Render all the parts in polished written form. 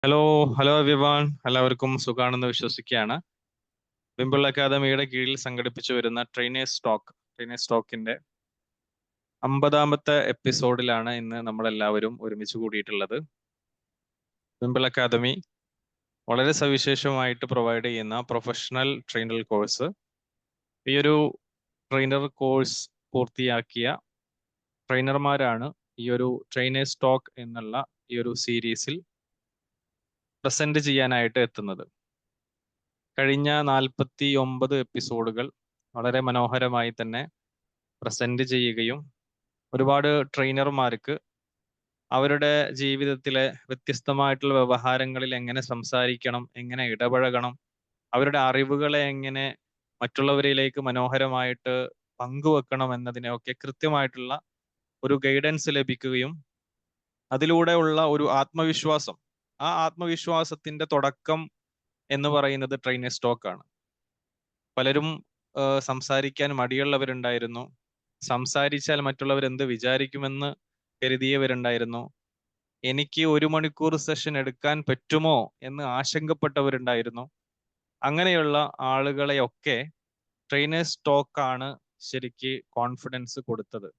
Hello hello everyone, എല്ലാവർക്കും സുഖാണെന്ന് വിശ്വസിക്കുകയാണ്. വിംബിൾ അക്കാദമിയുടെ കീഴിൽ സംഘടിപ്പിച്ചു വരുന്ന ട്രെയിനേഴ്സ് ടോക്കിന്റെ 50ാമത്തെ എപ്പിസോഡിലാണ് ഇന്ന് നമ്മളെല്ലാവരും ഒരുമിച്ച് കൂടിയിട്ടുള്ളത്. വിംബിൾ അക്കാദമി വളരെ സവിശേഷമായിട്ട് പ്രൊവൈഡ് ചെയ്യുന്ന പ്രൊഫഷണൽ ട്രെയിനർ കോഴ്സ്. ഈ ഒരു ട്രെയിനർ കോഴ്സ് പൂർത്തിയാക്കിയ ട്രെയിനർമാരാണ് ഈ ഒരു ട്രെയിനേഴ്സ് ടോക്ക് എന്നുള്ള ഈ ഒരു സീരീസിൽ പ്രസന്റ് ചെയ്യാനായിട്ട് എത്തുന്നത്. കഴിഞ്ഞ 49 എപ്പിസോഡുകൾ വളരെ മനോഹരമായി തന്നെ പ്രസന്റ് ചെയ്യുകയും ഒരുപാട് ട്രെയിനർമാർക്ക് അവരുടെ ജീവിതത്തിലെ വ്യത്യസ്തമായിട്ടുള്ള വ്യവഹാരങ്ങളിൽ എങ്ങനെ സംസാരിക്കണം, എങ്ങനെ ഇടപഴകണം, അവരുടെ അറിവുകളെ എങ്ങനെ മറ്റുള്ളവരിലേക്ക് മനോഹരമായിട്ട് പങ്കുവെക്കണം എന്നതിനെയൊക്കെ കൃത്യമായിട്ടുള്ള ഒരു ഗൈഡൻസ് ലഭിക്കുകയും അതിലൂടെയുള്ള ഒരു ആത്മവിശ്വാസം, ആ ആത്മവിശ്വാസത്തിന്റെ തുടക്കം എന്ന് പറയുന്നത് ട്രെയിനേഴ്സ് ടോക്ക് ആണ്. പലരും സംസാരിക്കാൻ മടിയുള്ളവരുണ്ടായിരുന്നു. സംസാരിച്ചാൽ മറ്റുള്ളവർ എന്ത് വിചാരിക്കുമെന്ന് കരുതിയവരുണ്ടായിരുന്നു. എനിക്ക് 1 മണിക്കൂർ സെഷൻ എടുക്കാൻ പറ്റുമോ എന്ന് ആശങ്കപ്പെട്ടവരുണ്ടായിരുന്നു. അങ്ങനെയുള്ള ആളുകളെയൊക്കെ ട്രെയിനേഴ്സ് ടോക്ക് ആണ് ശരിക്ക് കോൺഫിഡൻസ് കൊടുത്തത്.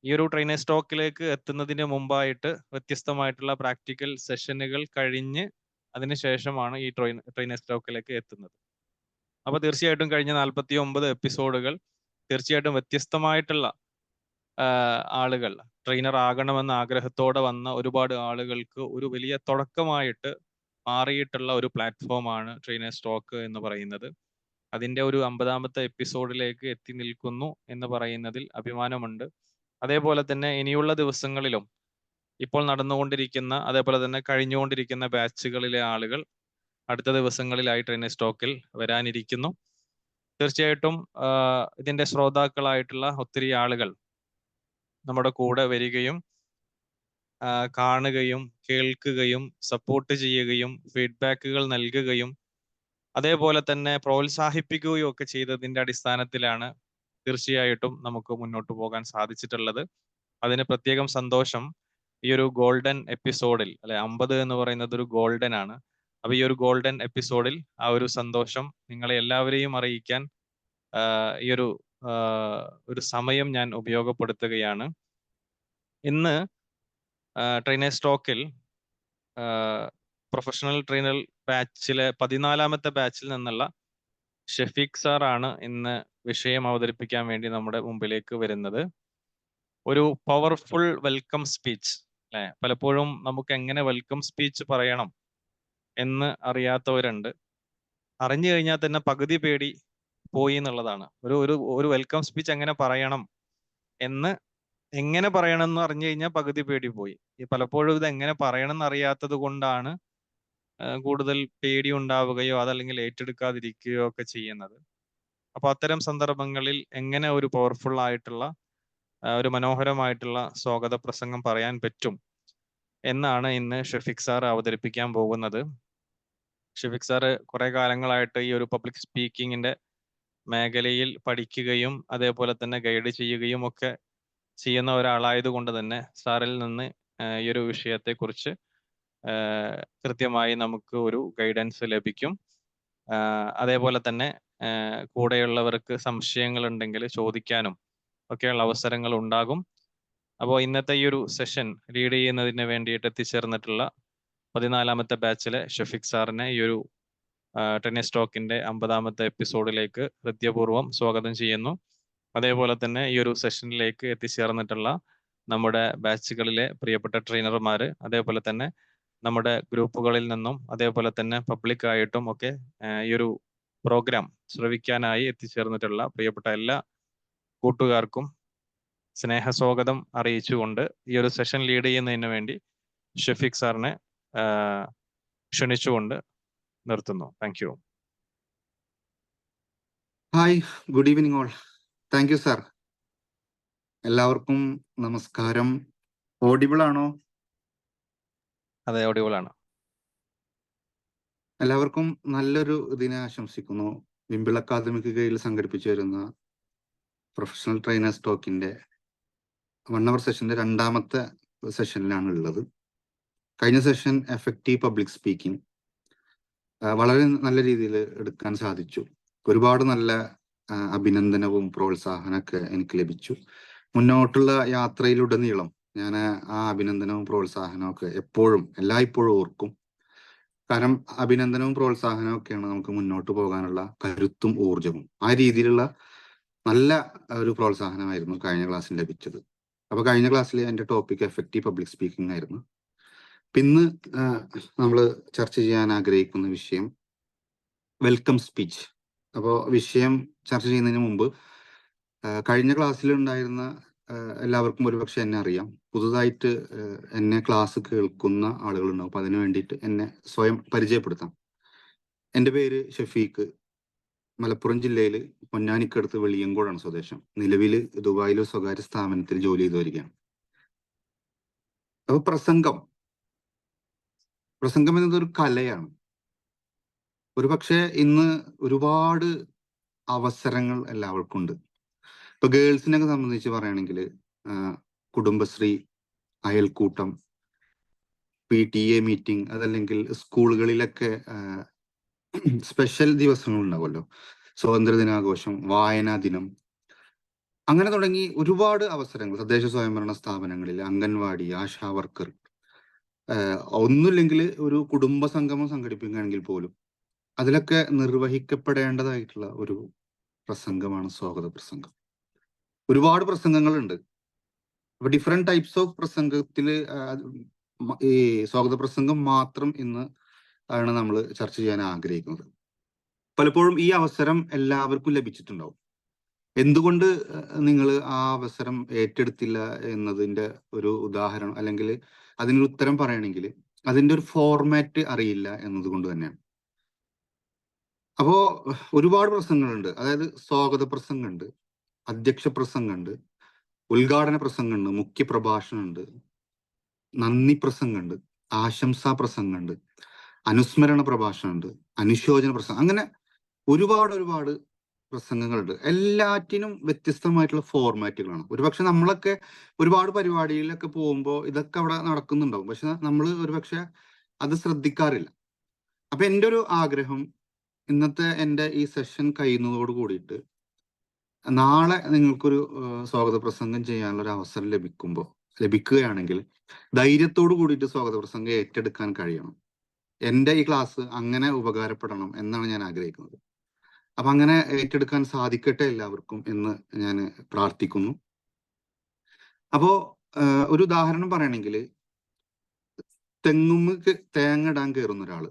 ഈ ഒരു ട്രെയിനേഴ്സ് ടോക്കിലേക്ക് എത്തുന്നതിന് മുമ്പായിട്ട് വ്യത്യസ്തമായിട്ടുള്ള പ്രാക്ടിക്കൽ സെഷനുകൾ കഴിഞ്ഞ് അതിനുശേഷമാണ് ഈ ട്രെയിനേഴ്സ് ടോക്കിലേക്ക് എത്തുന്നത്. അപ്പൊ തീർച്ചയായിട്ടും കഴിഞ്ഞ 49 എപ്പിസോഡുകൾ തീർച്ചയായിട്ടും വ്യത്യസ്തമായിട്ടുള്ള ആളുകൾ, ട്രെയിനർ ആകണമെന്ന ആഗ്രഹത്തോടെ വന്ന ഒരുപാട് ആളുകൾക്ക് ഒരു വലിയ തുടക്കമായിട്ട് മാറിയിട്ടുള്ള ഒരു പ്ലാറ്റ്ഫോമാണ് ട്രെയിനേഴ്സ് ടോക്ക് എന്ന് പറയുന്നത്. അതിന്റെ ഒരു 50ാമത്തെ എപ്പിസോഡിലേക്ക് എത്തി നിൽക്കുന്നു എന്ന് പറയുന്നതിൽ അഭിമാനമുണ്ട്. അതേപോലെ തന്നെ ഇനിയുള്ള ദിവസങ്ങളിലും ഇപ്പോൾ നടന്നുകൊണ്ടിരിക്കുന്ന അതേപോലെ തന്നെ കഴിഞ്ഞുകൊണ്ടിരിക്കുന്ന ബാച്ചുകളിലെ ആളുകൾ അടുത്ത ദിവസങ്ങളിലായി ട്രെയിനേഴ്സ് ടോക്കിൽ വരാനിരിക്കുന്നു. തീർച്ചയായിട്ടും ഇതിന്റെ ശ്രോതാക്കളായിട്ടുള്ള ഒത്തിരി ആളുകൾ നമ്മുടെ കൂടെ വരികയും കാണുകയും കേൾക്കുകയും സപ്പോർട്ട് ചെയ്യുകയും ഫീഡ്ബാക്കുകൾ നൽകുകയും അതേപോലെ തന്നെ പ്രോത്സാഹിപ്പിക്കുകയും ഒക്കെ ചെയ്തതിന്റെ അടിസ്ഥാനത്തിലാണ് തീർച്ചയായിട്ടും നമുക്ക് മുന്നോട്ട് പോകാൻ സാധിച്ചിട്ടുള്ളത്. അതിന് പ്രത്യേകം സന്തോഷം ഈ ഒരു ഗോൾഡൻ എപ്പിസോഡിൽ, അല്ലെ 50 എന്ന് പറയുന്നത് ഒരു ഗോൾഡൻ ആണ്. അപ്പൊ ഈ ഒരു ഗോൾഡൻ എപ്പിസോഡിൽ ആ ഒരു സന്തോഷം നിങ്ങളെ എല്ലാവരെയും അറിയിക്കാൻ ഈ ഒരു സമയം ഞാൻ ഉപയോഗപ്പെടുത്തുകയാണ്. ഇന്ന് ട്രെയിനേഴ്സ് ടോക്കിൽ പ്രൊഫഷണൽ ട്രെയിനർ ബാച്ചിലെ 14ാമത്തെ ബാച്ചിൽ നിന്നുള്ള ഷെഫീഖ് സാർ ആണ് ഇന്ന് വിഷയം അവതരിപ്പിക്കാൻ വേണ്ടി നമ്മുടെ മുമ്പിലേക്ക് വരുന്നത്. ഒരു പവർഫുൾ വെൽക്കം സ്പീച്ച്, അല്ലെ? പലപ്പോഴും നമുക്ക് എങ്ങനെ വെൽക്കം സ്പീച്ച് പറയണം എന്ന് അറിയാത്തവരുണ്ട്. അറിഞ്ഞു കഴിഞ്ഞാൽ തന്നെ പകുതി പേടി പോയി എന്നുള്ളതാണ്. ഒരു വെൽക്കം സ്പീച്ച് എങ്ങനെ പറയണം എന്ന് അറിഞ്ഞു കഴിഞ്ഞാൽ പകുതി പേടി പോയി. ഈ പലപ്പോഴും ഇത് എങ്ങനെ പറയണം എന്ന് അറിയാത്തത് കൊണ്ടാണ് കൂടുതൽ പേടി ഉണ്ടാവുകയോ അതല്ലെങ്കിൽ ഏറ്റെടുക്കാതിരിക്കുകയോ ഒക്കെ ചെയ്യുന്നത്. അപ്പൊ അത്തരം സന്ദർഭങ്ങളിൽ എങ്ങനെ ഒരു പവർഫുൾ ആയിട്ടുള്ള ഒരു മനോഹരമായിട്ടുള്ള സ്വാഗത പ്രസംഗം പറയാൻ പറ്റും എന്നാണ് ഇന്ന് ഷെഫീഖ് സാർ അവതരിപ്പിക്കാൻ പോകുന്നത്. ഷെഫീഖ് സാറ് കുറെ കാലങ്ങളായിട്ട് ഈ ഒരു പബ്ലിക് സ്പീക്കിങ്ങിന്റെ മേഖലയിൽ പഠിക്കുകയും അതേപോലെ തന്നെ ഗൈഡ് ചെയ്യുകയും ഒക്കെ ചെയ്യുന്ന ഒരാളായത് കൊണ്ട് തന്നെ സാറിൽ നിന്ന് ഈ ഒരു വിഷയത്തെക്കുറിച്ച് കൃത്യമായി നമുക്ക് ഒരു ഗൈഡൻസ് ലഭിക്കും. അതേപോലെ തന്നെ കൂടെയുള്ളവർക്ക് സംശയങ്ങൾ ഉണ്ടെങ്കിൽ ചോദിക്കാനും ഒക്കെയുള്ള അവസരങ്ങൾ ഉണ്ടാകും. അപ്പോൾ ഇന്നത്തെ ഈ ഒരു സെഷൻ ലീഡ് ചെയ്യുന്നതിന് വേണ്ടിയിട്ട് എത്തിച്ചേർന്നിട്ടുള്ള 14ാമത്തെ ബാച്ചിലെ ഷെഫീഖ് സാറിനെ ഈ ഒരു ട്രെയിനേഴ്സ് ടോക്കിന്റെ 50ാമത്തെ എപ്പിസോഡിലേക്ക് ഹൃദ്യപൂർവ്വം സ്വാഗതം ചെയ്യുന്നു. അതേപോലെ തന്നെ ഈ ഒരു സെഷനിലേക്ക് എത്തിച്ചേർന്നിട്ടുള്ള നമ്മുടെ ബാച്ചുകളിലെ പ്രിയപ്പെട്ട ട്രെയിനർമാര്, അതേപോലെ തന്നെ നമ്മുടെ ഗ്രൂപ്പുകളിൽ നിന്നും അതേപോലെ തന്നെ പബ്ലിക് ആയിട്ടും ഒക്കെ ഈ ഒരു പ്രോഗ്രാം ശ്രവിക്കാനായി എത്തിച്ചേർന്നിട്ടുള്ള പ്രിയപ്പെട്ട എല്ലാ കൂട്ടുകാർക്കും സ്നേഹസ്വാഗതം അറിയിച്ചുകൊണ്ട് ഈ ഒരു സെഷൻ ലീഡ് ചെയ്യുന്നതിന് വേണ്ടി ഷെഫീഖ് സാറിനെ ക്ഷണിച്ചുകൊണ്ട് നിർത്തുന്നു. Thank you. Hi, good evening all. Thank you sir. എല്ലാവർക്കും നമസ്കാരം. ഓഡിബിൾ ആണോ? അതെ, ഓഡിബിൾ ആണ്. എല്ലാവർക്കും നല്ലൊരു ദിനം ആശംസിക്കുന്നു. വിംബിൾ അക്കാദമിക്ക് കീഴിൽ സംഘടിപ്പിച്ചു വരുന്ന പ്രൊഫഷണൽ ട്രെയിനേഴ്സ് ടോക്കിന്റെ 1 അവർ സെഷന്റെ 2ാമത്തെ സെഷനിലാണ് ഉള്ളത്. കഴിഞ്ഞ സെഷൻ എഫക്റ്റീവ് പബ്ലിക് സ്പീക്കിംഗ് വളരെ നല്ല രീതിയിൽ എടുക്കാൻ സാധിച്ചു. ഒരുപാട് നല്ല അഭിനന്ദനവും പ്രോത്സാഹനമൊക്കെ എനിക്ക് ലഭിച്ചു. മുന്നോട്ടുള്ള യാത്രയിലുടനീളം ഞാൻ ആ അഭിനന്ദനവും പ്രോത്സാഹനവും ഒക്കെ എല്ലായ്പ്പോഴും ഓർക്കും. കാരണം അഭിനന്ദനവും പ്രോത്സാഹനവും ഒക്കെയാണ് നമുക്ക് മുന്നോട്ട് പോകാനുള്ള കരുത്തും ഊർജവും. ആ രീതിയിലുള്ള നല്ല ഒരു പ്രോത്സാഹനമായിരുന്നു കഴിഞ്ഞ ക്ലാസ്സിൽ ലഭിച്ചത്. അപ്പൊ കഴിഞ്ഞ ക്ലാസ്സിൽ എൻ്റെ ടോപ്പിക് എഫക്റ്റീവ് പബ്ലിക് സ്പീക്കിംഗ് ആയിരുന്നു. ഇന്ന് നമ്മൾ ചർച്ച ചെയ്യാൻ ആഗ്രഹിക്കുന്ന വിഷയം വെൽക്കം സ്പീച്ച്. അപ്പോൾ വിഷയം ചർച്ച ചെയ്യുന്നതിന് മുമ്പ് കഴിഞ്ഞ ക്ലാസ്സിൽ ഉണ്ടായിരുന്ന എല്ലാവർക്കും ഒരുപക്ഷെ എന്നെ അറിയാം. പുതുതായിട്ട് എന്നെ ക്ലാസ് കേൾക്കുന്ന ആളുകളുണ്ടാവും. അപ്പൊ അതിനു വേണ്ടിയിട്ട് എന്നെ സ്വയം പരിചയപ്പെടുത്താം. എൻ്റെ പേര് ഷഫീഖ്. മലപ്പുറം ജില്ലയിൽ പൊന്നാനിക്കടുത്ത് വെളിയങ്കോടാണ് സ്വദേശം. നിലവിൽ ദുബായിലെ സ്വകാര്യ സ്ഥാപനത്തിൽ ജോലി ചെയ്തു വരികയാണ്. അപ്പൊ പ്രസംഗം എന്നത് ഒരു കലയാണ്. ഒരുപക്ഷെ ഇന്ന് ഒരുപാട് അവസരങ്ങൾ എല്ലാവർക്കും ഉണ്ട്. ഇപ്പൊ ഗേൾസിനൊക്കെ സംബന്ധിച്ച് പറയുകയാണെങ്കിൽ കുടുംബശ്രീ, അയൽക്കൂട്ടം, PTA മീറ്റിംഗ്, അതല്ലെങ്കിൽ സ്കൂളുകളിലൊക്കെ സ്പെഷ്യൽ ദിവസങ്ങൾ ഉണ്ടാവുമല്ലോ. സ്വാതന്ത്ര്യ ദിനാഘോഷം, വായനാ ദിനം, അങ്ങനെ തുടങ്ങി ഒരുപാട് അവസരങ്ങൾ. തദ്ദേശ സ്വയംഭരണ സ്ഥാപനങ്ങളിൽ അംഗൻവാടി, ആശാ വർക്കർ, ഒന്നുമില്ലെങ്കിൽ ഒരു കുടുംബ സംഗമം സംഘടിപ്പിക്കുകയാണെങ്കിൽ പോലും അതിലൊക്കെ നിർവഹിക്കപ്പെടേണ്ടതായിട്ടുള്ള ഒരു പ്രസംഗമാണ് സ്വാഗത പ്രസംഗം. ഒരുപാട് പ്രസംഗങ്ങളുണ്ട്. അപ്പൊ ഡിഫറെന്റ് ടൈപ്സ് ഓഫ് പ്രസംഗത്തിൽ ഈ സ്വാഗത പ്രസംഗം മാത്രം ഇന്ന് ആണ് നമ്മൾ ചർച്ച ചെയ്യാൻ ആഗ്രഹിക്കുന്നത്. പലപ്പോഴും ഈ അവസരം എല്ലാവർക്കും ലഭിച്ചിട്ടുണ്ടാവും. എന്തുകൊണ്ട് നിങ്ങൾ ആ അവസരം ഏറ്റെടുത്തില്ല എന്നതിന്റെ ഒരു ഉദാഹരണം അല്ലെങ്കിൽ അതിനൊരു ഉത്തരം പറയണമെങ്കിൽ അതിന്റെ ഒരു ഫോർമാറ്റ് അറിയില്ല എന്നതുകൊണ്ട് തന്നെയാണ്. അപ്പോ ഒരുപാട് പ്രസംഗങ്ങളുണ്ട്. അതായത് സ്വാഗത പ്രസംഗമുണ്ട്, അധ്യക്ഷ പ്രസംഗമുണ്ട്, ഉദ്ഘാടന പ്രസംഗമുണ്ട്, മുഖ്യ പ്രഭാഷണമുണ്ട്, നന്ദി പ്രസംഗമുണ്ട്, ആശംസാ പ്രസംഗമുണ്ട്, അനുസ്മരണ പ്രഭാഷണമുണ്ട്, അനുശോചന പ്രസംഗം, അങ്ങനെ ഒരുപാട് പ്രസംഗങ്ങളുണ്ട്. എല്ലാറ്റിനും വ്യത്യസ്തമായിട്ടുള്ള ഫോർമാറ്റുകളാണ്. ഒരുപക്ഷെ നമ്മളൊക്കെ ഒരുപാട് പരിപാടികളിലൊക്കെ പോകുമ്പോൾ ഇതൊക്കെ അവിടെ നടക്കുന്നുണ്ടാവും. പക്ഷെ നമ്മൾ ഒരുപക്ഷെ അത് ശ്രദ്ധിക്കാറില്ല. അപ്പൊ എൻ്റെ ഒരു ആഗ്രഹം, ഇന്നത്തെ എൻ്റെ ഈ സെഷൻ കഴിയുന്നതോട് കൂടിയിട്ട് നാളെ നിങ്ങൾക്കൊരു സ്വാഗത പ്രസംഗം ചെയ്യാനുള്ള ഒരു അവസരം ലഭിക്കുകയാണെങ്കിൽ ധൈര്യത്തോടു കൂടിയിട്ട് സ്വാഗത പ്രസംഗം ഏറ്റെടുക്കാൻ കഴിയണം. എൻ്റെ ഈ ക്ലാസ് അങ്ങനെ ഉപകാരപ്പെടണം എന്നാണ് ഞാൻ ആഗ്രഹിക്കുന്നത്. അപ്പൊ അങ്ങനെ ഏറ്റെടുക്കാൻ സാധിക്കട്ടെ എല്ലാവർക്കും എന്ന് ഞാൻ പ്രാർത്ഥിക്കുന്നു. അപ്പോ ഒരു ഉദാഹരണം പറയണമെങ്കിൽ, തെങ്ങുമ്മക്ക് തേങ്ങ ഇടാൻ കയറുന്ന ഒരാള്,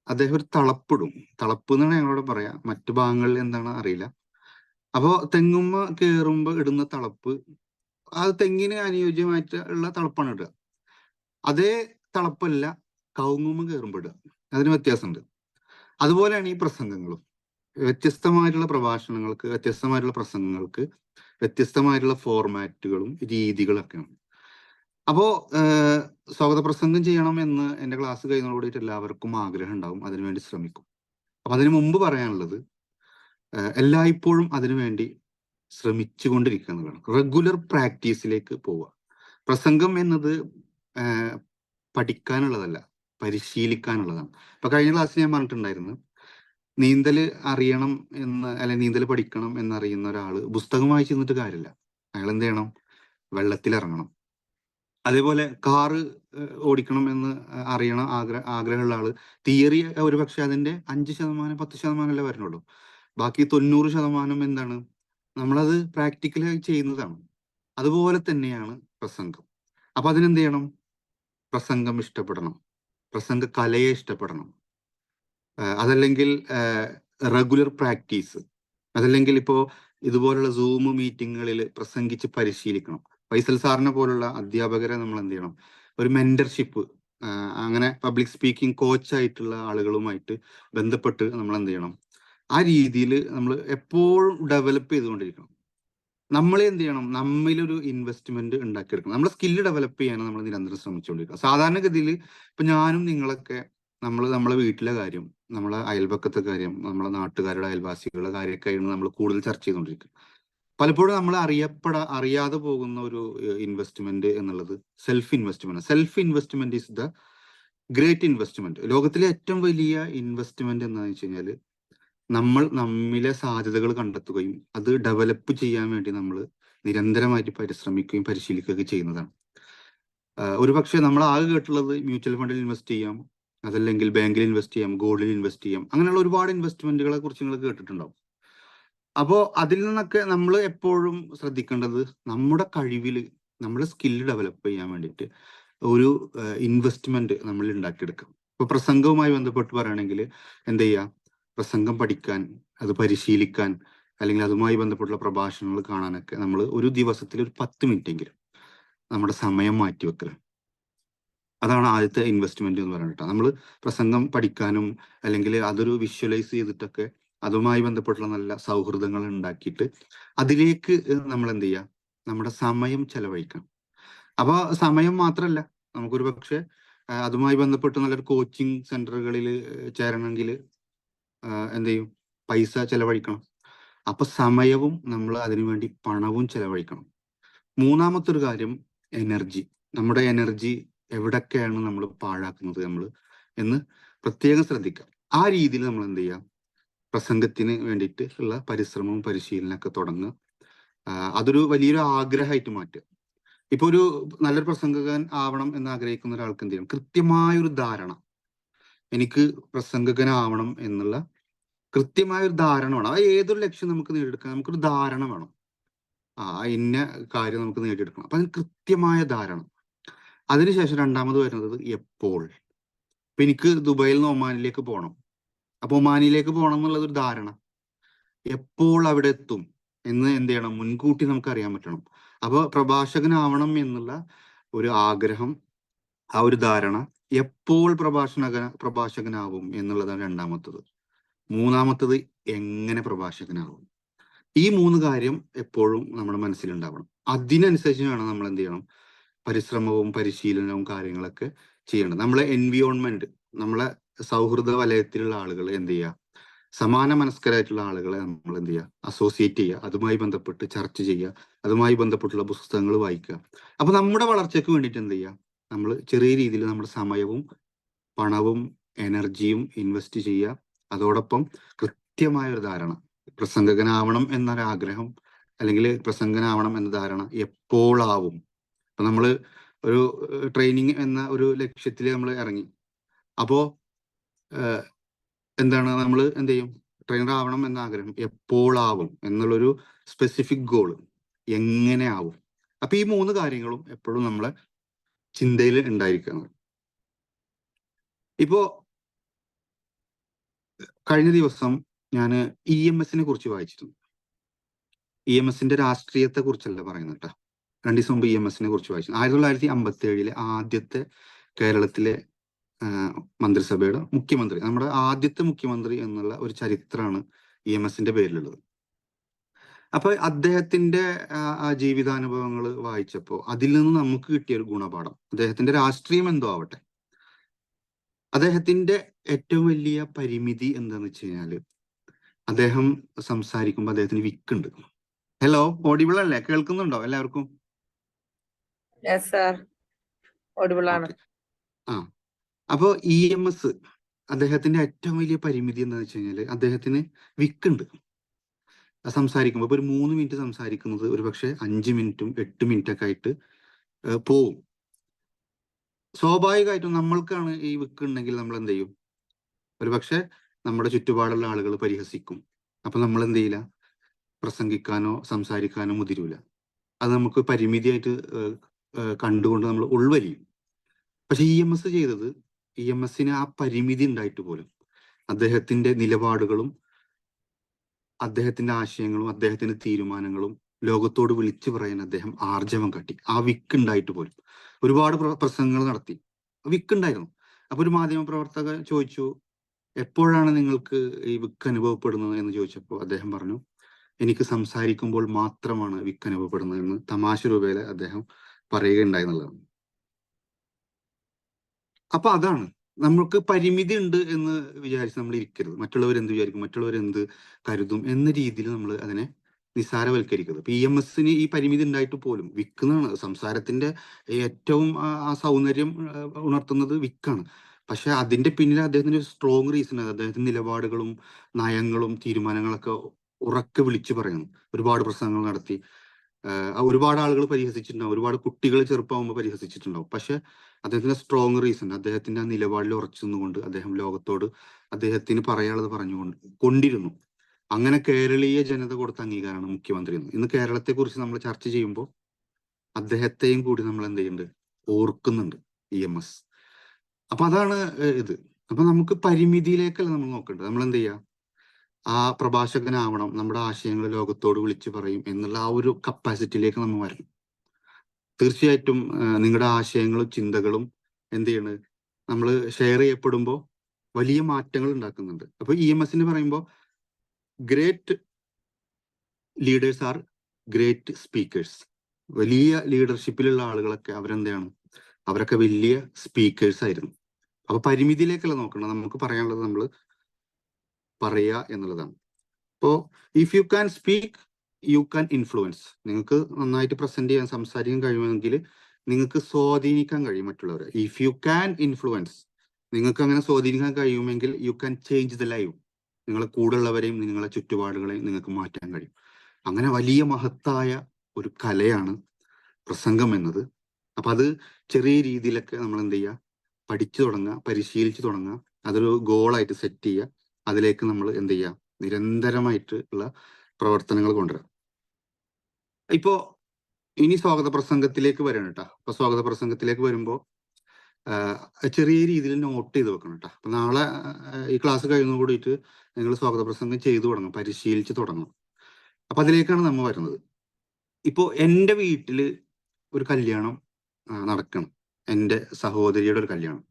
അദ്ദേഹം ഒരു തളപ്പിടും. തളപ്പ് എന്നാണ് ഞങ്ങളോട് പറയാ, മറ്റു ഭാഗങ്ങളിൽ എന്താണ് അറിയില്ല. അപ്പോ തെങ്ങുമ്മ കയറുമ്പോ ഇടുന്ന തളപ്പ് അത് തെങ്ങിന് അനുയോജ്യമായിട്ടുള്ള തളപ്പാണ് ഇടുക. അതേ തളപ്പല്ല കവുങ്ങുമ്മ കയറുമ്പോ ഇടുക. അതിന് വ്യത്യാസമുണ്ട്. അതുപോലെയാണ് ഈ പ്രസംഗങ്ങളും. വ്യത്യസ്തമായിട്ടുള്ള പ്രഭാഷണങ്ങൾക്ക്, വ്യത്യസ്തമായിട്ടുള്ള പ്രസംഗങ്ങൾക്ക് വ്യത്യസ്തമായിട്ടുള്ള ഫോർമാറ്റുകളും രീതികളൊക്കെയാണ്. അപ്പോ സ്വാഗത പ്രസംഗം ചെയ്യണം എന്ന് എൻ്റെ ക്ലാസ് കഴിയുന്നതോടുകൂടിയിട്ട് എല്ലാവർക്കും ആഗ്രഹം ഉണ്ടാവും. അതിനുവേണ്ടി ശ്രമിക്കും. അപ്പൊ അതിനു മുമ്പ് പറയാനുള്ളത്, എല്ലായ്പ്പോഴും അതിനുവേണ്ടി ശ്രമിച്ചുകൊണ്ടിരിക്കുക എന്നുള്ളതാണ്. റെഗുലർ പ്രാക്ടീസിലേക്ക് പോവുക. പ്രസംഗം എന്നത് പഠിക്കാനുള്ളതല്ല, പരിശീലിക്കാനുള്ളതാണ്. ഇപ്പൊ കഴിഞ്ഞ ക്ലാസ്സിൽ ഞാൻ പറഞ്ഞിട്ടുണ്ടായിരുന്നു, നീന്തൽ അറിയണം അല്ലെങ്കിൽ നീന്തൽ പഠിക്കണം എന്നറിയുന്ന ഒരാള് പുസ്തകം വായിച്ചു നിന്നിട്ട് കാര്യമില്ല. അയാൾ എന്ത് ചെയ്യണം? വെള്ളത്തിലിറങ്ങണം. അതേപോലെ കാറ് ഓടിക്കണം എന്ന് അറിയണം ആഗ്രഹമുള്ള ആള് തിയറി ഒരുപക്ഷെ അതിന്റെ 5%, 10% അല്ലേ വരുന്നുള്ളൂ. ബാക്കി 90% എന്താണ്? നമ്മളത് പ്രാക്ടിക്കലായി ചെയ്യുന്നതാണ്. അതുപോലെ തന്നെയാണ് പ്രസംഗം. അപ്പൊ അതിനെന്ത് ചെയ്യണം? പ്രസംഗം ഇഷ്ടപ്പെടണം, പ്രസംഗ കലയെ ഇഷ്ടപ്പെടണം. അതല്ലെങ്കിൽ റെഗുലർ പ്രാക്ടീസ്, അതല്ലെങ്കിൽ ഇപ്പോ ഇതുപോലുള്ള സൂം മീറ്റിങ്ങുകളിൽ പ്രസംഗിച്ച് പരിശീലിക്കണം. ഫൈസൽ സാറിനെ പോലുള്ള അധ്യാപകരെ നമ്മൾ എന്ത് ചെയ്യണം? ഒരു മെന്റർഷിപ്പ്, അങ്ങനെ പബ്ലിക് സ്പീക്കിംഗ് കോച്ചായിട്ടുള്ള ആളുകളുമായിട്ട് ബന്ധപ്പെട്ട് നമ്മൾ എന്ത് ചെയ്യണം? ആ രീതിയിൽ നമ്മൾ എപ്പോഴും ഡെവലപ്പ് ചെയ്തുകൊണ്ടിരിക്കണം. നമ്മൾ എന്ത് ചെയ്യണം? നമ്മളിലൊരു ഇൻവെസ്റ്റ്മെന്റ് ഉണ്ടാക്കിയെടുക്കണം. നമ്മുടെ സ്കില്ല് ഡെവലപ്പ് ചെയ്യാനാണ് നമ്മൾ നിരന്തരം ശ്രമിച്ചുകൊണ്ടിരിക്കുക. സാധാരണഗതിയിൽ ഇപ്പൊ ഞാനും നിങ്ങളൊക്കെ നമ്മളെ വീട്ടിലെ കാര്യം, നമ്മളെ അയൽപക്കത്തെ കാര്യം, നമ്മളെ നാട്ടുകാരുടെ, അയൽവാസികളുടെ കാര്യമൊക്കെയാണ് നമ്മൾ കൂടുതൽ ചർച്ച ചെയ്തുകൊണ്ടിരിക്കുക. പലപ്പോഴും നമ്മൾ അറിയാതെ പോകുന്ന ഒരു ഇൻവെസ്റ്റ്മെന്റ് എന്നുള്ളത് self investment is the great investment. ലോകത്തിലെ ഏറ്റവും വലിയ ഇൻവെസ്റ്റ്മെന്റ് എന്താണെന്ന് വെച്ച് കഴിഞ്ഞാൽ നമ്മൾ നമ്മിലെ സാധ്യതകൾ കണ്ടെത്തുകയും അത് ഡെവലപ്പ് ചെയ്യാൻ വേണ്ടി നമ്മൾ നിരന്തരമായിട്ട് പരിശ്രമിക്കുകയും പരിശീലിക്കുകയും ചെയ്യുന്നതാണ്. ഒരുപക്ഷെ നമ്മൾ ആകെ കേട്ടുള്ളത് മ്യൂച്വൽ ഫണ്ടിൽ ഇൻവെസ്റ്റ് ചെയ്യാം, അതല്ലെങ്കിൽ ബാങ്കിൽ ഇൻവെസ്റ്റ് ചെയ്യാം, ഗോൾഡിൽ ഇൻവെസ്റ്റ് ചെയ്യാം, അങ്ങനെയുള്ള ഒരുപാട് ഇൻവെസ്റ്റ്മെന്റുകളെ കുറിച്ച് നിങ്ങൾ കേട്ടിട്ടുണ്ടാവും. അപ്പോൾ അതിൽ നിന്നൊക്കെ നമ്മൾ എപ്പോഴും ശ്രദ്ധിക്കേണ്ടത് നമ്മുടെ കഴിവിൽ നമ്മുടെ സ്കില്ല് ഡെവലപ്പ് ചെയ്യാൻ വേണ്ടിയിട്ട് ഒരു ഇൻവെസ്റ്റ്മെന്റ് നമ്മൾ ഉണ്ടാക്കിയെടുക്കും. ഇപ്പൊ പ്രസംഗവുമായി ബന്ധപ്പെട്ട് പറയുകയാണെങ്കിൽ എന്ത് ചെയ്യുക, പ്രസംഗം പഠിക്കാൻ, അത് പരിശീലിക്കാൻ, അല്ലെങ്കിൽ അതുമായി ബന്ധപ്പെട്ടുള്ള പ്രഭാഷണങ്ങൾ കാണാനൊക്കെ നമ്മൾ ഒരു ദിവസത്തിൽ ഒരു 10 മിനിറ്റെങ്കിലും നമ്മുടെ സമയം മാറ്റിവെക്കൽ. അതാണ് ആദ്യത്തെ ഇൻവെസ്റ്റ്മെന്റ് എന്ന് പറയുന്നത്. നമ്മൾ പ്രസംഗം പഠിക്കാനും അല്ലെങ്കിൽ അതൊരു വിഷ്വലൈസ് ചെയ്തിട്ടൊക്കെ അതുമായി ബന്ധപ്പെട്ടുള്ള നല്ല സൗഹൃദങ്ങൾ ഉണ്ടാക്കിയിട്ട് അതിലേക്ക് നമ്മൾ എന്ത് ചെയ്യുക, നമ്മുടെ സമയം ചെലവഴിക്കണം. അപ്പോൾ സമയം മാത്രമല്ല, നമുക്കൊരു പക്ഷെ അതുമായി ബന്ധപ്പെട്ട് നല്ലൊരു കോച്ചിങ് സെന്ററുകളിൽ ചേരണമെങ്കിൽ എന്ത് ചെയ്യും, പൈസ ചെലവഴിക്കണം. അപ്പൊ സമയവും നമ്മൾ അതിനുവേണ്ടി പണവും ചെലവഴിക്കണം. മൂന്നാമത്തെ ഒരു കാര്യം എനർജി. നമ്മുടെ എനർജി എവിടൊക്കെയാണ് നമ്മൾ പാഴാക്കുന്നത് എന്ന് പ്രത്യേകം ശ്രദ്ധിക്കാം. ആ രീതിയിൽ നമ്മൾ എന്ത് ചെയ്യാം, പ്രസംഗത്തിന് വേണ്ടിയിട്ട് ഉള്ള പരിശ്രമവും പരിശീലനമൊക്കെ തുടങ്ങുക. അതൊരു വലിയൊരു ആഗ്രഹമായിട്ട് മാറ്റുക. ഇപ്പൊ ഒരു നല്ലൊരു പ്രസംഗകൻ ആവണം എന്ന് ആഗ്രഹിക്കുന്ന ഒരാൾക്ക് എന്ത് ചെയ്യണം, കൃത്യമായൊരു ധാരണ, എനിക്ക് പ്രസംഗകനാവണം എന്നുള്ള കൃത്യമായൊരു ധാരണ വേണം. അത് ഏതൊരു ലക്ഷ്യം നമുക്ക് നേടിയെടുക്കാൻ നമുക്കൊരു ധാരണ വേണം. ഇന്ന കാര്യം നമുക്ക് നേടിയെടുക്കണം. അപ്പൊ അതിന് കൃത്യമായ ധാരണ. അതിനുശേഷം രണ്ടാമത് വരുന്നത് എപ്പോൾ. ഇപ്പൊ എനിക്ക് ദുബായിൽ നിന്ന് ഒമാനിലേക്ക് പോകണം. അപ്പൊ ഒമാനിലേക്ക് പോകണം എന്നുള്ളത് ഒരു ധാരണ. എപ്പോൾ അവിടെ എത്തും എന്ന് എന്ത് ചെയ്യണം, മുൻകൂട്ടി നമുക്ക് അറിയാൻ പറ്റണം. അപ്പൊ പ്രഭാഷകനാവണം എന്നുള്ള ഒരു ആഗ്രഹം, ആ ഒരു ധാരണ, എപ്പോൾ പ്രഭാഷകനാവും എന്നുള്ളതാണ് രണ്ടാമത്തത്. മൂന്നാമത്തത് എങ്ങനെ പ്രഭാഷകനാവും. ഈ 3 കാര്യം എപ്പോഴും നമ്മുടെ മനസ്സിലുണ്ടാവണം. അതിനനുസരിച്ച് വേണം നമ്മൾ എന്ത് ചെയ്യണം, പരിശ്രമവും പരിശീലനവും കാര്യങ്ങളൊക്കെ ചെയ്യണം. നമ്മളെ എൻവിയോൺമെന്റ്, നമ്മളെ സൗഹൃദ വലയത്തിലുള്ള ആളുകൾ എന്ത് ചെയ്യുക, സമാന മനസ്കരായിട്ടുള്ള ആളുകളെ നമ്മൾ എന്ത് ചെയ്യുക, അസോസിയേറ്റ് ചെയ്യുക, അതുമായി ബന്ധപ്പെട്ട് ചർച്ച ചെയ്യുക, അതുമായി ബന്ധപ്പെട്ടുള്ള പുസ്തകങ്ങൾ വായിക്കുക. അപ്പൊ നമ്മുടെ വളർച്ചയ്ക്ക് വേണ്ടിയിട്ട് എന്ത് ചെയ്യുക, നമ്മൾ ചെറിയ രീതിയിൽ നമ്മുടെ സമയവും പണവും എനർജിയും ഇൻവെസ്റ്റ് ചെയ്യുക. അതോടൊപ്പം കൃത്യമായ ഒരു ധാരണ, പ്രസംഗകനാവണം എന്നൊരാഗ്രഹം അല്ലെങ്കിൽ പ്രസംഗനാവണം എന്ന ധാരണ എപ്പോഴാവും. അപ്പൊ നമ്മൾ ഒരു ട്രെയിനിങ് എന്ന ഒരു ലക്ഷ്യത്തിൽ നമ്മൾ ഇറങ്ങി. അപ്പോ എന്താണ്, നമ്മൾ എന്ത് ചെയ്യും, ട്രെയിനർ ആവണം എന്ന ആഗ്രഹം എപ്പോഴാവും എന്നുള്ളൊരു സ്പെസിഫിക് ഗോള് എങ്ങനെ ആവും. അപ്പൊ ഈ 3 കാര്യങ്ങളും എപ്പോഴും നമ്മളെ ചിന്തയിൽ ഉണ്ടായിരിക്കുന്നത്. ഇപ്പോ കഴിഞ്ഞ ദിവസം ഞാൻ EMSനെ കുറിച്ച് വായിച്ചിരുന്നു. EMSന്റെ രാഷ്ട്രീയത്തെ കുറിച്ചല്ല പറയുന്നത് കേട്ടോ. 2 ദിവസം മുമ്പ് EMSനെ കുറിച്ച് വായിച്ചു. 1957 ആദ്യത്തെ കേരളത്തിലെ മന്ത്രിസഭയുടെ മുഖ്യമന്ത്രി, നമ്മുടെ ആദ്യത്തെ മുഖ്യമന്ത്രി എന്നുള്ള ഒരു ചരിത്രമാണ് EMSന്റെ പേരിലുള്ളത്. അപ്പൊ അദ്ദേഹത്തിന്റെ ആ ജീവിതാനുഭവങ്ങൾ വായിച്ചപ്പോൾ അതിൽ നിന്ന് നമുക്ക് കിട്ടിയ ഒരു ഗുണപാഠം, അദ്ദേഹത്തിന്റെ രാഷ്ട്രീയം എന്തോ ആവട്ടെ, അദ്ദേഹത്തിന്റെ ഏറ്റവും വലിയ പരിമിതി എന്താന്ന് വെച്ച് കഴിഞ്ഞാല് അദ്ദേഹം സംസാരിക്കുമ്പോൾ അദ്ദേഹത്തിന് വിക്കുണ്ട്. ഹലോ, ഓഡിബിൾ അല്ലേ? കേൾക്കുന്നുണ്ടോ എല്ലാവർക്കും? അപ്പോ EMS അദ്ദേഹത്തിന്റെ ഏറ്റവും വലിയ പരിമിതി എന്താണെന്ന് വെച്ച് കഴിഞ്ഞാല് അദ്ദേഹത്തിന് വിക്കുണ്ട്. സംസാരിക്കുമ്പോൾ ഇപ്പൊ ഒരു 3 മിനിറ്റ് സംസാരിക്കുന്നത് ഒരു പക്ഷെ 5 മിനിറ്റും 8 മിനിറ്റൊക്കെ ആയിട്ട് പോവും. സ്വാഭാവികമായിട്ടും നമ്മൾക്കാണ് ഈ വിക്കുണ്ടെങ്കിൽ നമ്മൾ എന്ത് ചെയ്യും, ഒരു പക്ഷെ നമ്മുടെ ചുറ്റുപാടുള്ള ആളുകൾ പരിഹസിക്കും. അപ്പൊ നമ്മൾ എന്ത് ചെയ്യില്ല, പ്രസംഗിക്കാനോ സംസാരിക്കാനോ മുതിരൂല. അത് നമുക്ക് പരിമിതിയായിട്ട് കണ്ടുകൊണ്ട് നമ്മൾ ഉൾവലിയും. പക്ഷെ EMS ചെയ്തത്, EMSന് ആ പരിമിതി ഉണ്ടായിട്ട് പോലും അദ്ദേഹത്തിന്റെ നിലപാടുകളും അദ്ദേഹത്തിന്റെ ആശയങ്ങളും അദ്ദേഹത്തിന്റെ തീരുമാനങ്ങളും ലോകത്തോട് വിളിച്ചു പറയാൻ അദ്ദേഹം ആർജവം കാട്ടി. ആ വിക്ക് ഉണ്ടായിട്ട് പോലും ഒരുപാട് പ്രസംഗങ്ങൾ നടത്തി. വിക്കുണ്ടായിരുന്നു. അപ്പൊ ഒരു മാധ്യമ പ്രവർത്തകൻ ചോദിച്ചു, എപ്പോഴാണ് നിങ്ങൾക്ക് ഈ വിക്ക് അനുഭവപ്പെടുന്നത് എന്ന് ചോദിച്ചപ്പോൾ അദ്ദേഹം പറഞ്ഞു, എനിക്ക് സംസാരിക്കുമ്പോൾ മാത്രമാണ് വിക്ക് അനുഭവപ്പെടുന്നത് എന്ന് തമാശ രൂപയിൽ അദ്ദേഹം പറയുകയുണ്ടായെന്നുള്ളതാണ്. അപ്പൊ അതാണ്, നമ്മൾക്ക് പരിമിതി ഉണ്ട് എന്ന് വിചാരിച്ച് നമ്മൾ ഇരിക്കരുത്. മറ്റുള്ളവർ എന്ത് വിചാരിക്കും, മറ്റുള്ളവർ എന്ത് കരുതും എന്ന രീതിയിൽ നമ്മൾ അതിനെ നിസ്സാരവൽക്കരിക്കുന്നത്. PMSന് ഈ പരിമിതി ഉണ്ടായിട്ട് പോലും വിക്കുന്നതാണ് സംസാരത്തിന്റെ ഏറ്റവും ആ സൗന്ദര്യം ഉണർത്തുന്നത് വിക്കാണ്. പക്ഷെ അതിന്റെ പിന്നിൽ അദ്ദേഹത്തിന്റെ ഒരു സ്ട്രോങ് റീസൺ ആണ്. അദ്ദേഹത്തിന്റെ നിലപാടുകളും നയങ്ങളും തീരുമാനങ്ങളൊക്കെ ഉറക്കെ വിളിച്ചു പറയുന്നു. ഒരുപാട് പ്രസംഗങ്ങൾ നടത്തി ഒരുപാട് ആളുകൾ പരിഹസിച്ചിട്ടുണ്ടാവും, ഒരുപാട് കുട്ടികൾ ചെറുപ്പമാകുമ്പോൾ പരിഹസിച്ചിട്ടുണ്ടാവും. പക്ഷെ അദ്ദേഹത്തിന്റെ സ്ട്രോങ് റീസൺ, അദ്ദേഹത്തിന്റെ ആ നിലപാടിൽ ഉറച്ചു നിന്നുകൊണ്ട് അദ്ദേഹം ലോകത്തോട് അദ്ദേഹത്തിന് പറയാനുള്ളത് കൊണ്ടിരുന്നു. അങ്ങനെ കേരളീയ ജനത കൊടുത്ത അംഗീകാരമാണ് മുഖ്യമന്ത്രി എന്ന്. ഇന്ന് കേരളത്തെ കുറിച്ച് നമ്മൾ ചർച്ച ചെയ്യുമ്പോൾ അദ്ദേഹത്തെയും കൂടി നമ്മൾ എന്ത് ചെയ്യുന്നുണ്ട്, ഓർക്കുന്നുണ്ട് EMS. അപ്പൊ അതാണ് ഇത്. അപ്പൊ നമുക്ക് പരിമിതിയിലേക്കല്ല നമ്മൾ നോക്കേണ്ടത്. നമ്മൾ എന്ത് ചെയ്യുക, ആ പ്രഭാഷകനാവണം, നമ്മുടെ ആശയങ്ങൾ ലോകത്തോട് വിളിച്ചു പറയും എന്നുള്ള ആ ഒരു കപ്പാസിറ്റിയിലേക്ക് നമ്മൾ വരണം. തീർച്ചയായിട്ടും നിങ്ങളുടെ ആശയങ്ങളും ചിന്തകളും എന്ത് ചെയ്യണ്, നമ്മൾ ഷെയർ ചെയ്യപ്പെടുമ്പോൾ വലിയ മാറ്റങ്ങൾ ഉണ്ടാക്കുന്നുണ്ട്. അപ്പൊ EMSന് പറയുമ്പോൾ great leaders are great speakers. വലിയ ലീഡർഷിപ്പിലുള്ള ആളുകളൊക്കെ അവരെന്താണ്, അവരൊക്കെ വലിയ സ്പീക്കേഴ്സ് ആയിരുന്നു. അപ്പൊ പരിമിതിയിലേക്കല്ല നോക്കണം, നമുക്ക് പറയാനുള്ളത് നമ്മൾ പറയുക എന്നുള്ളതാണ്. അപ്പോ if you can speak you can influence. നിങ്ങൾക്ക് നന്നായിട്ട് പ്രസന്റ് ചെയ്യാൻ, സംസാരിക്കാൻ കഴിയുമെങ്കിൽ നിങ്ങൾക്ക് സ്വാധീനിക്കാൻ കഴിയും മറ്റുള്ളവരെ. ഇഫ് യു ക്യാൻ ഇൻഫ്ലുവൻസ്, നിങ്ങൾക്ക് അങ്ങനെ സ്വാധീനിക്കാൻ കഴിയുമെങ്കിൽ you can change the life. നിങ്ങളെ കൂടെയുള്ളവരെയും നിങ്ങളെ ചുറ്റുപാടുകളെയും നിങ്ങൾക്ക് മാറ്റാൻ കഴിയും. അങ്ങനെ വലിയ മഹത്തായ ഒരു കലയാണ് പ്രസംഗം എന്നത്. അപ്പൊ അത് ചെറിയ രീതിയിലൊക്കെ നമ്മൾ എന്ത് ചെയ്യുക, പഠിച്ചു തുടങ്ങുക, പരിശീലിച്ചു തുടങ്ങുക, അതൊരു ഗോളായിട്ട് സെറ്റ് ചെയ്യുക, അതിലേക്ക് നമ്മൾ എന്ത് ചെയ്യുക, നിരന്തരമായിട്ട് ഉള്ള പ്രവർത്തനങ്ങൾ കൊണ്ടുവരാം. ഇപ്പോ ഇനി സ്വാഗത പ്രസംഗത്തിലേക്ക് വരണം കേട്ടോ. അപ്പൊ സ്വാഗത പ്രസംഗത്തിലേക്ക് വരുമ്പോൾ ചെറിയ രീതിയിൽ നോട്ട് ചെയ്ത് വെക്കണം കേട്ടോ. അപ്പൊ നാളെ ഈ ക്ലാസ് കഴിയുന്ന കൂടിയിട്ട് നിങ്ങൾ സ്വാഗത പ്രസംഗം ചെയ്തു തുടങ്ങും, പരിശീലിച്ച് തുടങ്ങും. അപ്പൊ അതിലേക്കാണ് നമ്മൾ വരുന്നത്. ഇപ്പോ എൻ്റെ വീട്ടില് ഒരു കല്യാണം നടക്കണം, എൻ്റെ സഹോദരിയുടെ ഒരു കല്യാണം.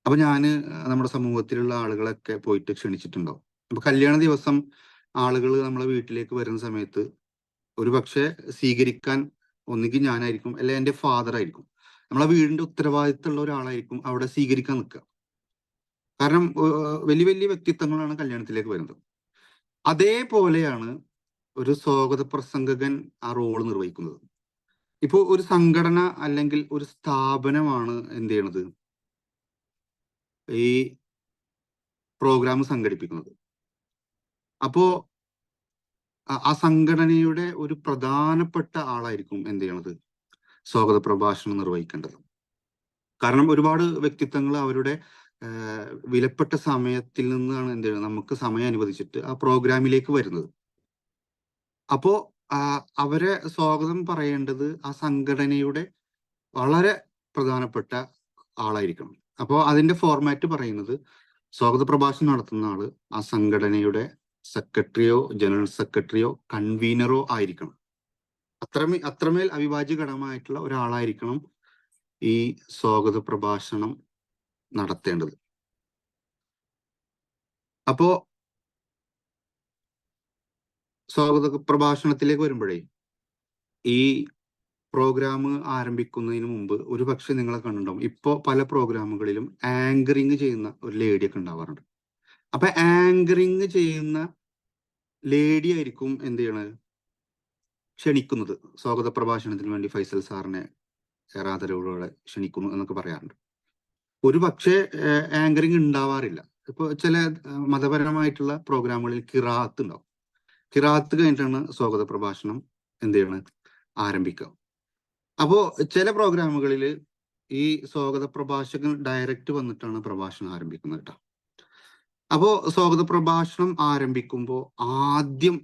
അപ്പൊ ഞാന് നമ്മുടെ സമൂഹത്തിലുള്ള ആളുകളൊക്കെ പോയിട്ട് ക്ഷണിച്ചിട്ടുണ്ടാവും. അപ്പൊ കല്യാണ ദിവസം ആളുകൾ നമ്മളെ വീട്ടിലേക്ക് വരുന്ന സമയത്ത് ഒരു പക്ഷെ സ്വീകരിക്കാൻ ഒന്നുകിൽ ഞാനായിരിക്കും, അല്ലെ എൻ്റെ ഫാദർ ആയിരിക്കും. നമ്മളെ വീടിന്റെ ഉത്തരവാദിത്തമുള്ള ഒരാളായിരിക്കും അവിടെ സ്വീകരിക്കാൻ നിൽക്കുക. കാരണം വലിയ വലിയ വ്യക്തിത്വങ്ങളാണ് കല്യാണത്തിലേക്ക് വരുന്നത്. അതേപോലെയാണ് ഒരു സ്വാഗത പ്രസംഗകൻ ആ റോള് നിർവഹിക്കുന്നത്. ഇപ്പോ ഒരു സംഘടന അല്ലെങ്കിൽ ഒരു സ്ഥാപനമാണ് എന്ത് ചെയ്യണത്, ഈ പ്രോഗ്രാം സംഘടിപ്പിക്കുന്നത്. അപ്പോ ആ സംഘടനയുടെ ഒരു പ്രധാനപ്പെട്ട ആളായിരിക്കും എന്ത് ചെയ്യണത്, സ്വാഗത പ്രഭാഷണം നിർവഹിക്കേണ്ടത്. കാരണം ഒരുപാട് വ്യക്തിത്വങ്ങൾ അവരുടെ വിലപ്പെട്ട സമയത്തിൽ നിന്നാണ് എന്ത് ചെയ്യുന്നത്, നമുക്ക് സമയം അനുവദിച്ചിട്ട് ആ പ്രോഗ്രാമിലേക്ക് വരുന്നത്. അപ്പോ അവരെ സ്വാഗതം പറയേണ്ടത് ആ സംഘടനയുടെ വളരെ പ്രധാനപ്പെട്ട ആളായിരിക്കണം. അപ്പോൾ അതിന്റെ ഫോർമാറ്റ് പറയുന്നത്, സ്വാഗത പ്രഭാഷണം നടത്തുന്ന ആള് ആ സംഘടനയുടെ സെക്രട്ടറിയോ ജനറൽ സെക്രട്ടറിയോ കൺവീനറോ ആയിരിക്കണം. അത്രമേൽ അവിഭാജ്യ ഘടകമായിട്ടുള്ള ഒരാളായിരിക്കണം ഈ സ്വാഗത പ്രഭാഷണം നടത്തേണ്ടത്. അപ്പോ സ്വാഗത പ്രഭാഷണത്തിലേക്ക് വരുമ്പോഴേ, ഈ പ്രോഗ്രാം ആരംഭിക്കുന്നതിന് മുമ്പ് ഒരു പക്ഷെ നിങ്ങളെ കണ്ടിട്ടുണ്ടാവും, ഇപ്പോ പല പ്രോഗ്രാമുകളിലും ആങ്കറിങ് ചെയ്യുന്ന ഒരു ലേഡിയൊക്കെ ഉണ്ടാവാറുണ്ട്. അപ്പൊ ആങ്കറിങ് ചെയ്യുന്ന ലേഡി ആയിരിക്കും എന്ത് ചെയ്യണത്, ക്ഷണിക്കുന്നത്. സ്വാഗത പ്രഭാഷണത്തിന് വേണ്ടി ഫൈസൽ സാറിനെ ആദരവോടെ ക്ഷണിക്കുന്നു എന്നൊക്കെ പറയാറുണ്ട്. ഒരു പക്ഷേ ആങ്കറിങ് ഉണ്ടാവാറില്ല. ഇപ്പൊ ചില മതപരമായിട്ടുള്ള പ്രോഗ്രാമുകളിൽ ഖിറാഅത്ത് ഉണ്ടാവും. ഖിറാഅത്ത് കഴിഞ്ഞിട്ടാണ് സ്വാഗത പ്രഭാഷണം എന്ത് ചെയ്യണത്, ആരംഭിക്കുക. അപ്പോ ചില പ്രോഗ്രാമുകളിൽ ഈ സ്വാഗത പ്രഭാഷകൻ ഡയറക്റ്റ് വന്നിട്ടാണ് പ്രഭാഷണം ആരംഭിക്കുന്നത് കേട്ടോ. അപ്പോ സ്വാഗത പ്രഭാഷണം ആരംഭിക്കുമ്പോൾ ആദ്യം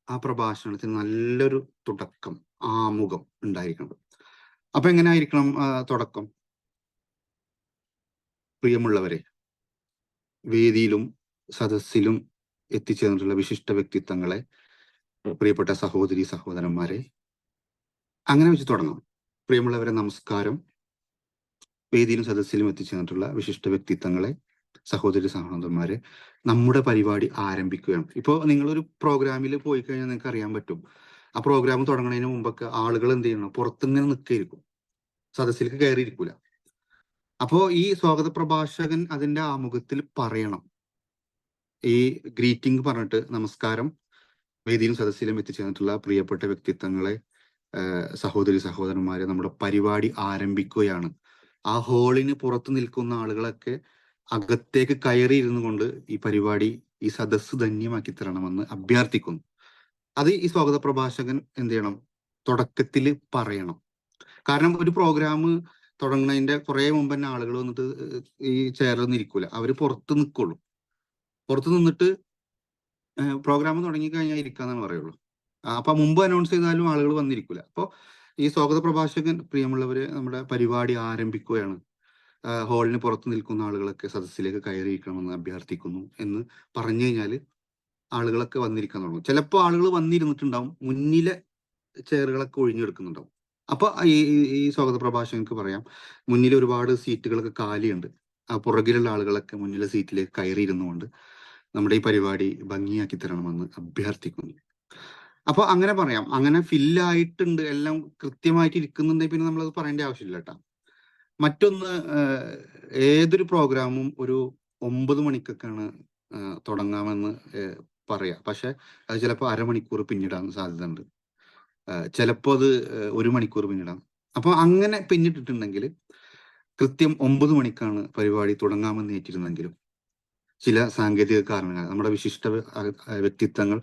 ആ പ്രഭാഷണത്തിന് നല്ലൊരു തുടക്കം, ആമുഖം ഉണ്ടായിരിക്കണം. അപ്പൊ എങ്ങനെ ആയിരിക്കണം തുടക്കം? പ്രിയമുള്ളവരെ, വേദിയിലും സദസ്സിലും എത്തിച്ചേർന്നിട്ടുള്ള വിശിഷ്ട വ്യക്തിത്വങ്ങളെ, പ്രിയപ്പെട്ട സഹോദരി സഹോദരന്മാരെ, അങ്ങനെ വെച്ച് തുടങ്ങാം. പ്രിയമുള്ളവരെ നമസ്കാരം. വേദിയിലും സദസ്സിലും എത്തിച്ചേർന്നിട്ടുള്ള വിശിഷ്ട വ്യക്തിത്വങ്ങളെ, സഹോദരി സഹോദരന്മാരെ, നമ്മുടെ പരിപാടി ആരംഭിക്കുകയാണ്. ഇപ്പോൾ നിങ്ങളൊരു പ്രോഗ്രാമിൽ പോയി കഴിഞ്ഞാൽ നിങ്ങൾക്ക് അറിയാൻ പറ്റും, ആ പ്രോഗ്രാം തുടങ്ങുന്നതിന് മുമ്പൊക്കെ ആളുകൾ എന്ത് ചെയ്യണം, പുറത്തിങ്ങനെ നിൽക്കുകയായിരിക്കും, സദസ്സിലേക്ക് കയറിയിരിക്കൂല. അപ്പോ ഈ സ്വാഗത പ്രഭാഷകൻ അതിന്റെ ആമുഖത്തിൽ പറയണം, ഈ ഗ്രീറ്റിംഗ് പറഞ്ഞിട്ട്, നമസ്കാരം, വേദിയിലും സദസ്സിലും എത്തിച്ചേർന്നിട്ടുള്ള പ്രിയപ്പെട്ട വ്യക്തിത്വങ്ങളെ, സഹോദരി സഹോദരന്മാരെ, നമ്മുടെ പരിപാടി ആരംഭിക്കുകയാണ്. ആ ഹാളിന് പുറത്ത് നിൽക്കുന്ന ആളുകളൊക്കെ അകത്തേക്ക് കയറി ഇരുന്നു കൊണ്ട് ഈ പരിപാടി, ഈ സദസ്സ് ധന്യമാക്കി തരണമെന്ന് അഭ്യർത്ഥിക്കുന്നു. അത് ഈ സ്വാഗത പ്രഭാഷകൻ എന്ത് ചെയ്യണം, തുടക്കത്തിൽ പറയണം. കാരണം ഒരു പ്രോഗ്രാം തുടങ്ങുന്നതിന്റെ കുറെ മുമ്പ് തന്നെ ആളുകൾ വന്നിട്ട് ഈ ചെയറിൽ ഇരിക്കൂല, അവര് പുറത്ത് നിൽക്കുള്ളൂ. പുറത്ത് നിന്നിട്ട് പ്രോഗ്രാം തുടങ്ങി കഴിഞ്ഞാൽ ഇരിക്കാന്നാണ് പറയുള്ളൂ. അപ്പൊ മുമ്പ് അനൗൺസ് ചെയ്താലും ആളുകൾ വന്നിരിക്കൂല. അപ്പോൾ ഈ സ്വാഗത പ്രഭാഷകൻ, പ്രിയമുള്ളവര്, നമ്മുടെ പരിപാടി ആരംഭിക്കുകയാണ്, ഹാളിന് പുറത്ത് നിൽക്കുന്ന ആളുകളൊക്കെ സദസ്സിലേക്ക് കയറിയിരിക്കണമെന്ന് അഭ്യർത്ഥിക്കുന്നു എന്ന് പറഞ്ഞു കഴിഞ്ഞാൽ ആളുകളൊക്കെ വന്നിരിക്കാൻ തുടങ്ങും. ചിലപ്പോൾ ആളുകൾ വന്നിരുന്നിട്ടുണ്ടാവും, മുന്നിലെ ചെയറുകളൊക്കെ ഒഴിഞ്ഞെടുക്കുന്നുണ്ടാവും. അപ്പൊ ഈ സ്വാഗത പ്രഭാഷകർക്ക് പറയാം, മുന്നിൽ ഒരുപാട് സീറ്റുകളൊക്കെ കാലിയുണ്ട്, ആ പുറകിലുള്ള ആളുകളൊക്കെ മുന്നിലെ സീറ്റിലേക്ക് കയറിയിരുന്നുകൊണ്ട് നമ്മുടെ ഈ പരിപാടി ഭംഗിയാക്കി തരണമെന്ന് അഭ്യർത്ഥിക്കുന്നു. അപ്പൊ അങ്ങനെ പറയാം. അങ്ങനെ ഫില്ലായിട്ടുണ്ട്, എല്ലാം കൃത്യമായിട്ട് ഇരിക്കുന്നുണ്ടെങ്കിൽ പിന്നെ നമ്മളത് പറയേണ്ട ആവശ്യമില്ല കേട്ടോ. മറ്റൊന്ന്, ഏതൊരു പ്രോഗ്രാമും ഒരു 9 മണിക്കൊക്കെയാണ് തുടങ്ങാമെന്ന് പറയാ. പക്ഷെ അത് ചിലപ്പോൾ അരമണിക്കൂർ പിന്നിടാൻ സാധ്യതയുണ്ട്, ചിലപ്പോൾ അത് 1 മണിക്കൂർ പിന്നിടാം. അപ്പൊ അങ്ങനെ പിന്നിട്ടിട്ടുണ്ടെങ്കിൽ കൃത്യം 9 മണിക്കാണ് പരിപാടി തുടങ്ങാമെന്ന് ഏറ്റിരുന്നെങ്കിലും ചില സാങ്കേതിക കാരണങ്ങൾ, നമ്മുടെ വിശിഷ്ട വ്യക്തിത്വങ്ങൾ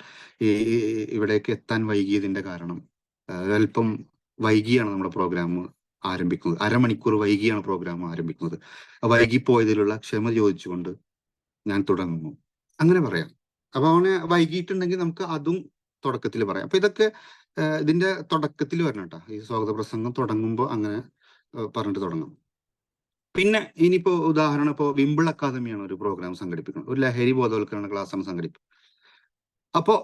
ഇവിടേക്ക് എത്താൻ വൈകിയതിന്റെ കാരണം, അല്പം വൈകിയാണ് നമ്മുടെ പ്രോഗ്രാം ആരംഭിക്കുന്നത്. അരമണിക്കൂർ വൈകിയാണ് പ്രോഗ്രാം ആരംഭിക്കുന്നത്. വൈകിപ്പോയതിലുള്ള ക്ഷമ ചോദിച്ചുകൊണ്ട് ഞാൻ തുടങ്ങുന്നു, അങ്ങനെ പറയാം. അപ്പൊ അവന് വൈകിട്ടുണ്ടെങ്കിൽ നമുക്ക് അതും തുടക്കത്തിൽ പറയാം. അപ്പൊ ഇതൊക്കെ ഇതിന്റെ തുടക്കത്തിൽ വരണം കേട്ടോ. ഈ സ്വാഗത പ്രസംഗം തുടങ്ങുമ്പോൾ അങ്ങനെ പറഞ്ഞിട്ട് തുടങ്ങും. പിന്നെ ഇനിയിപ്പോ ഉദാഹരണം, ഇപ്പോ വിംബിൾ അക്കാദമിയാണ് ഒരു പ്രോഗ്രാം സംഘടിപ്പിക്കുന്നത്, ഒരു ലഹരി ബോധവൽക്കരണ ക്ലാസ്സാണ് സംഘടിപ്പിക്കുന്നത്. അപ്പോ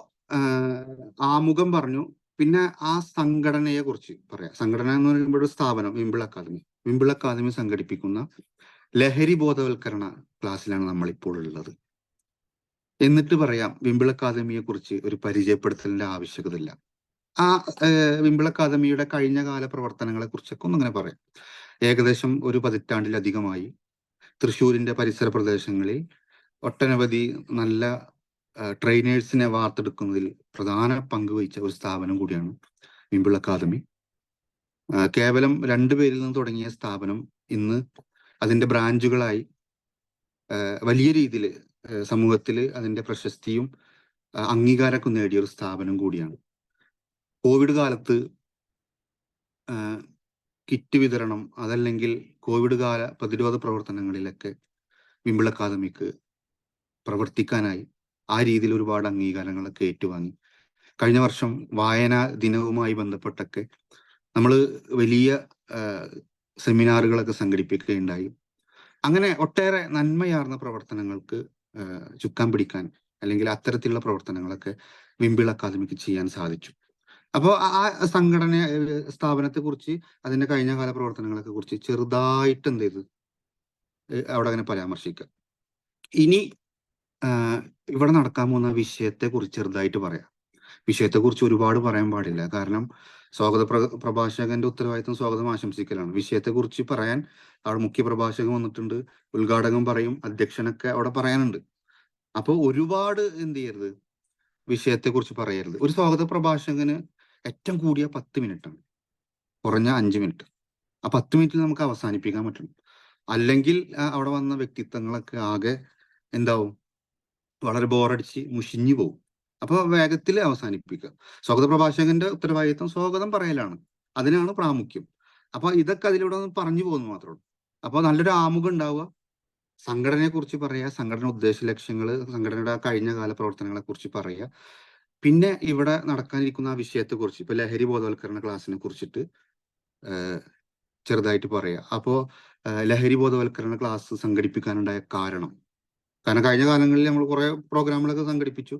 ആമുഖം പറഞ്ഞു, പിന്നെ ആ സംഘടനയെ കുറിച്ച് പറയാം. സംഘടന എന്ന് പറയുമ്പോൾ ഒരു സ്ഥാപനം, വിംബിൾ അക്കാദമി സംഘടിപ്പിക്കുന്ന ലഹരി ബോധവൽക്കരണ ക്ലാസ്സിലാണ് നമ്മൾ ഇപ്പോൾ ഉള്ളത്. എന്നിട്ട് പറയാം, വിംബിൾ അക്കാദമിയെ കുറിച്ച് ഒരു പരിചയപ്പെടുത്തലിന്റെ ആവശ്യകതയില്ല. ആ വിംബിൾ അക്കാദമിയുടെ കഴിഞ്ഞ കാല പ്രവർത്തനങ്ങളെ കുറിച്ചൊക്കെ ഒന്നിങ്ങനെ പറയാം. ഏകദേശം ഒരു പതിറ്റാണ്ടിലധികമായി തൃശ്ശൂരിന്റെ പരിസര പ്രദേശങ്ങളിൽ ഒട്ടനവധി നല്ല ട്രെയിനേഴ്സിനെ വാർത്തെടുക്കുന്നതിൽ പ്രധാന പങ്ക് വഹിച്ച ഒരു സ്ഥാപനം കൂടിയാണ് വിംബിൾ അക്കാദമി. കേവലം 2 പേരിൽ നിന്ന് തുടങ്ങിയ സ്ഥാപനം ഇന്ന് അതിന്റെ ബ്രാഞ്ചുകളായി വലിയ രീതിയിൽ സമൂഹത്തിൽ അതിന്റെ പ്രശസ്തിയും അംഗീകാരമൊക്കെ നേടിയ ഒരു സ്ഥാപനം കൂടിയാണ്. കോവിഡ് കാലത്ത് കിറ്റ് വിതരണം, അതല്ലെങ്കിൽ കോവിഡ് കാല പ്രതിരോധ പ്രവർത്തനങ്ങളിലൊക്കെ വിംബിൾ അക്കാദമിക്ക് പ്രവർത്തിക്കാനായി ആ രീതിയിൽ ഒരുപാട് അംഗീകാരങ്ങളൊക്കെ ഏറ്റുവാങ്ങി. കഴിഞ്ഞ വർഷം വായനാ ദിനവുമായി ബന്ധപ്പെട്ടൊക്കെ നമ്മൾ വലിയ സെമിനാറുകളൊക്കെ സംഘടിപ്പിക്കുകയുണ്ടായി. അങ്ങനെ ഒട്ടേറെ നന്മയാർന്ന പ്രവർത്തനങ്ങൾക്ക് ചുക്കാൻ പിടിക്കാൻ, അല്ലെങ്കിൽ അത്തരത്തിലുള്ള പ്രവർത്തനങ്ങളൊക്കെ വിംബിൾ അക്കാദമിക്ക് ചെയ്യാൻ സാധിച്ചു. അപ്പോൾ ആ സംഘടന, സ്ഥാപനത്തെ കുറിച്ച്, അതിന്റെ കഴിഞ്ഞ കാല പ്രവർത്തനങ്ങളെ കുറിച്ച് ചെറുതായിട്ട് എന്ത് ചെയ്ത് അവിടെ അങ്ങനെ പരാമർശിക്കുക. ഇനി ഇവിടെ നടക്കാൻ പോകുന്ന വിഷയത്തെ കുറിച്ച് ചെറുതായിട്ട് പറയാം. വിഷയത്തെ കുറിച്ച് ഒരുപാട് പറയാൻ പാടില്ല, കാരണം സ്വാഗത പ്രഭാഷകന്റെ ഉത്തരവാദിത്വം സ്വാഗതം ആശംസിക്കലാണ്. വിഷയത്തെ കുറിച്ച് പറയാൻ അവിടെ മുഖ്യ പ്രഭാഷകൻ വന്നിട്ടുണ്ട്, ഉദ്ഘാടകം പറയും, അധ്യക്ഷനൊക്കെ അവിടെ പറയാനുണ്ട്. അപ്പോൾ ഒരുപാട് എന്ത് ചെയ്യരുത്, വിഷയത്തെ കുറിച്ച് പറയരുത്. ഒരു സ്വാഗത പ്രഭാഷകന് ഏറ്റവും കൂടിയ 10 മിനിറ്റാണ്, കുറഞ്ഞ 5 മിനിറ്റ്. ആ 10 മിനിറ്റിൽ നമുക്ക് അവസാനിപ്പിക്കാൻ പറ്റണം. അല്ലെങ്കിൽ അവിടെ വന്ന വ്യക്തിത്വങ്ങളൊക്കെ ആകെ എന്താവും, വളരെ ബോറടിച്ച് മുഷിഞ്ഞു പോകും. അപ്പൊ വേഗത്തിൽ അവസാനിപ്പിക്കുക. സ്വാഗത പ്രഭാഷകന്റെ ഉത്തരവാദിത്വം സ്വാഗതം പറയലാണ്, അതിനാണ് പ്രാമുഖ്യം. അപ്പൊ ഇതൊക്കെ അതിലൂടെ ഒന്ന് പറഞ്ഞു പോകുന്നു മാത്രമേ ഉള്ളൂ. അപ്പൊ നല്ലൊരു ആമുഖം ഉണ്ടാവുക, സംഘടനയെ കുറിച്ച് പറയുക, സംഘടന ഉദ്ദേശ ലക്ഷ്യങ്ങള്, സംഘടനയുടെ കഴിഞ്ഞ കാല പ്രവർത്തനങ്ങളെ കുറിച്ച് പറയുക. പിന്നെ ഇവിടെ നടക്കാനിരിക്കുന്ന ആ വിഷയത്തെ കുറിച്ച്, ഇപ്പൊ ലഹരി ബോധവൽക്കരണ ക്ലാസ്സിനെ കുറിച്ചിട്ട് ചെറുതായിട്ട് പറയാ. അപ്പോ ലഹരി ബോധവൽക്കരണ ക്ലാസ് സംഘടിപ്പിക്കാനുണ്ടായ കാരണം കഴിഞ്ഞ കാലങ്ങളിൽ നമ്മൾ കുറെ പ്രോഗ്രാമുകളൊക്കെ സംഘടിപ്പിച്ചു.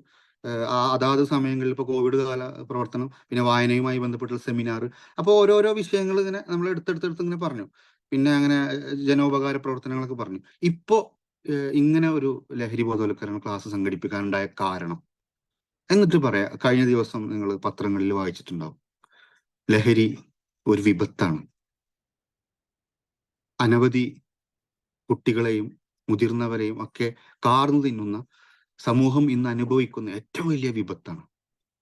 അതാത് സമയങ്ങളിൽ ഇപ്പൊ കോവിഡ് കാല പ്രവർത്തനം, പിന്നെ വായനയുമായി ബന്ധപ്പെട്ടുള്ള സെമിനാർ, അപ്പോൾ ഓരോരോ വിഷയങ്ങൾ ഇങ്ങനെ നമ്മൾ എടുത്തെടുത്ത് ഇങ്ങനെ പറഞ്ഞു. പിന്നെ അങ്ങനെ ജനോപകാര പ്രവർത്തനങ്ങളൊക്കെ പറഞ്ഞു. ഇപ്പോ ഇങ്ങനെ ഒരു ലഹരി ബോധവൽക്കരണ ക്ലാസ് സംഘടിപ്പിക്കാനുണ്ടായ കാരണം എന്നിട്ട് പറയാ. കഴിഞ്ഞ ദിവസം നിങ്ങൾ പത്രങ്ങളിൽ വായിച്ചിട്ടുണ്ടാവും, ലഹരി ഒരു വിപത്താണ്, അനവധി കുട്ടികളെയും മുതിർന്നവരെയും ഒക്കെ കാർന്നു തിന്നുന്ന സമൂഹം ഇന്ന് അനുഭവിക്കുന്ന ഏറ്റവും വലിയ വിപത്താണ്.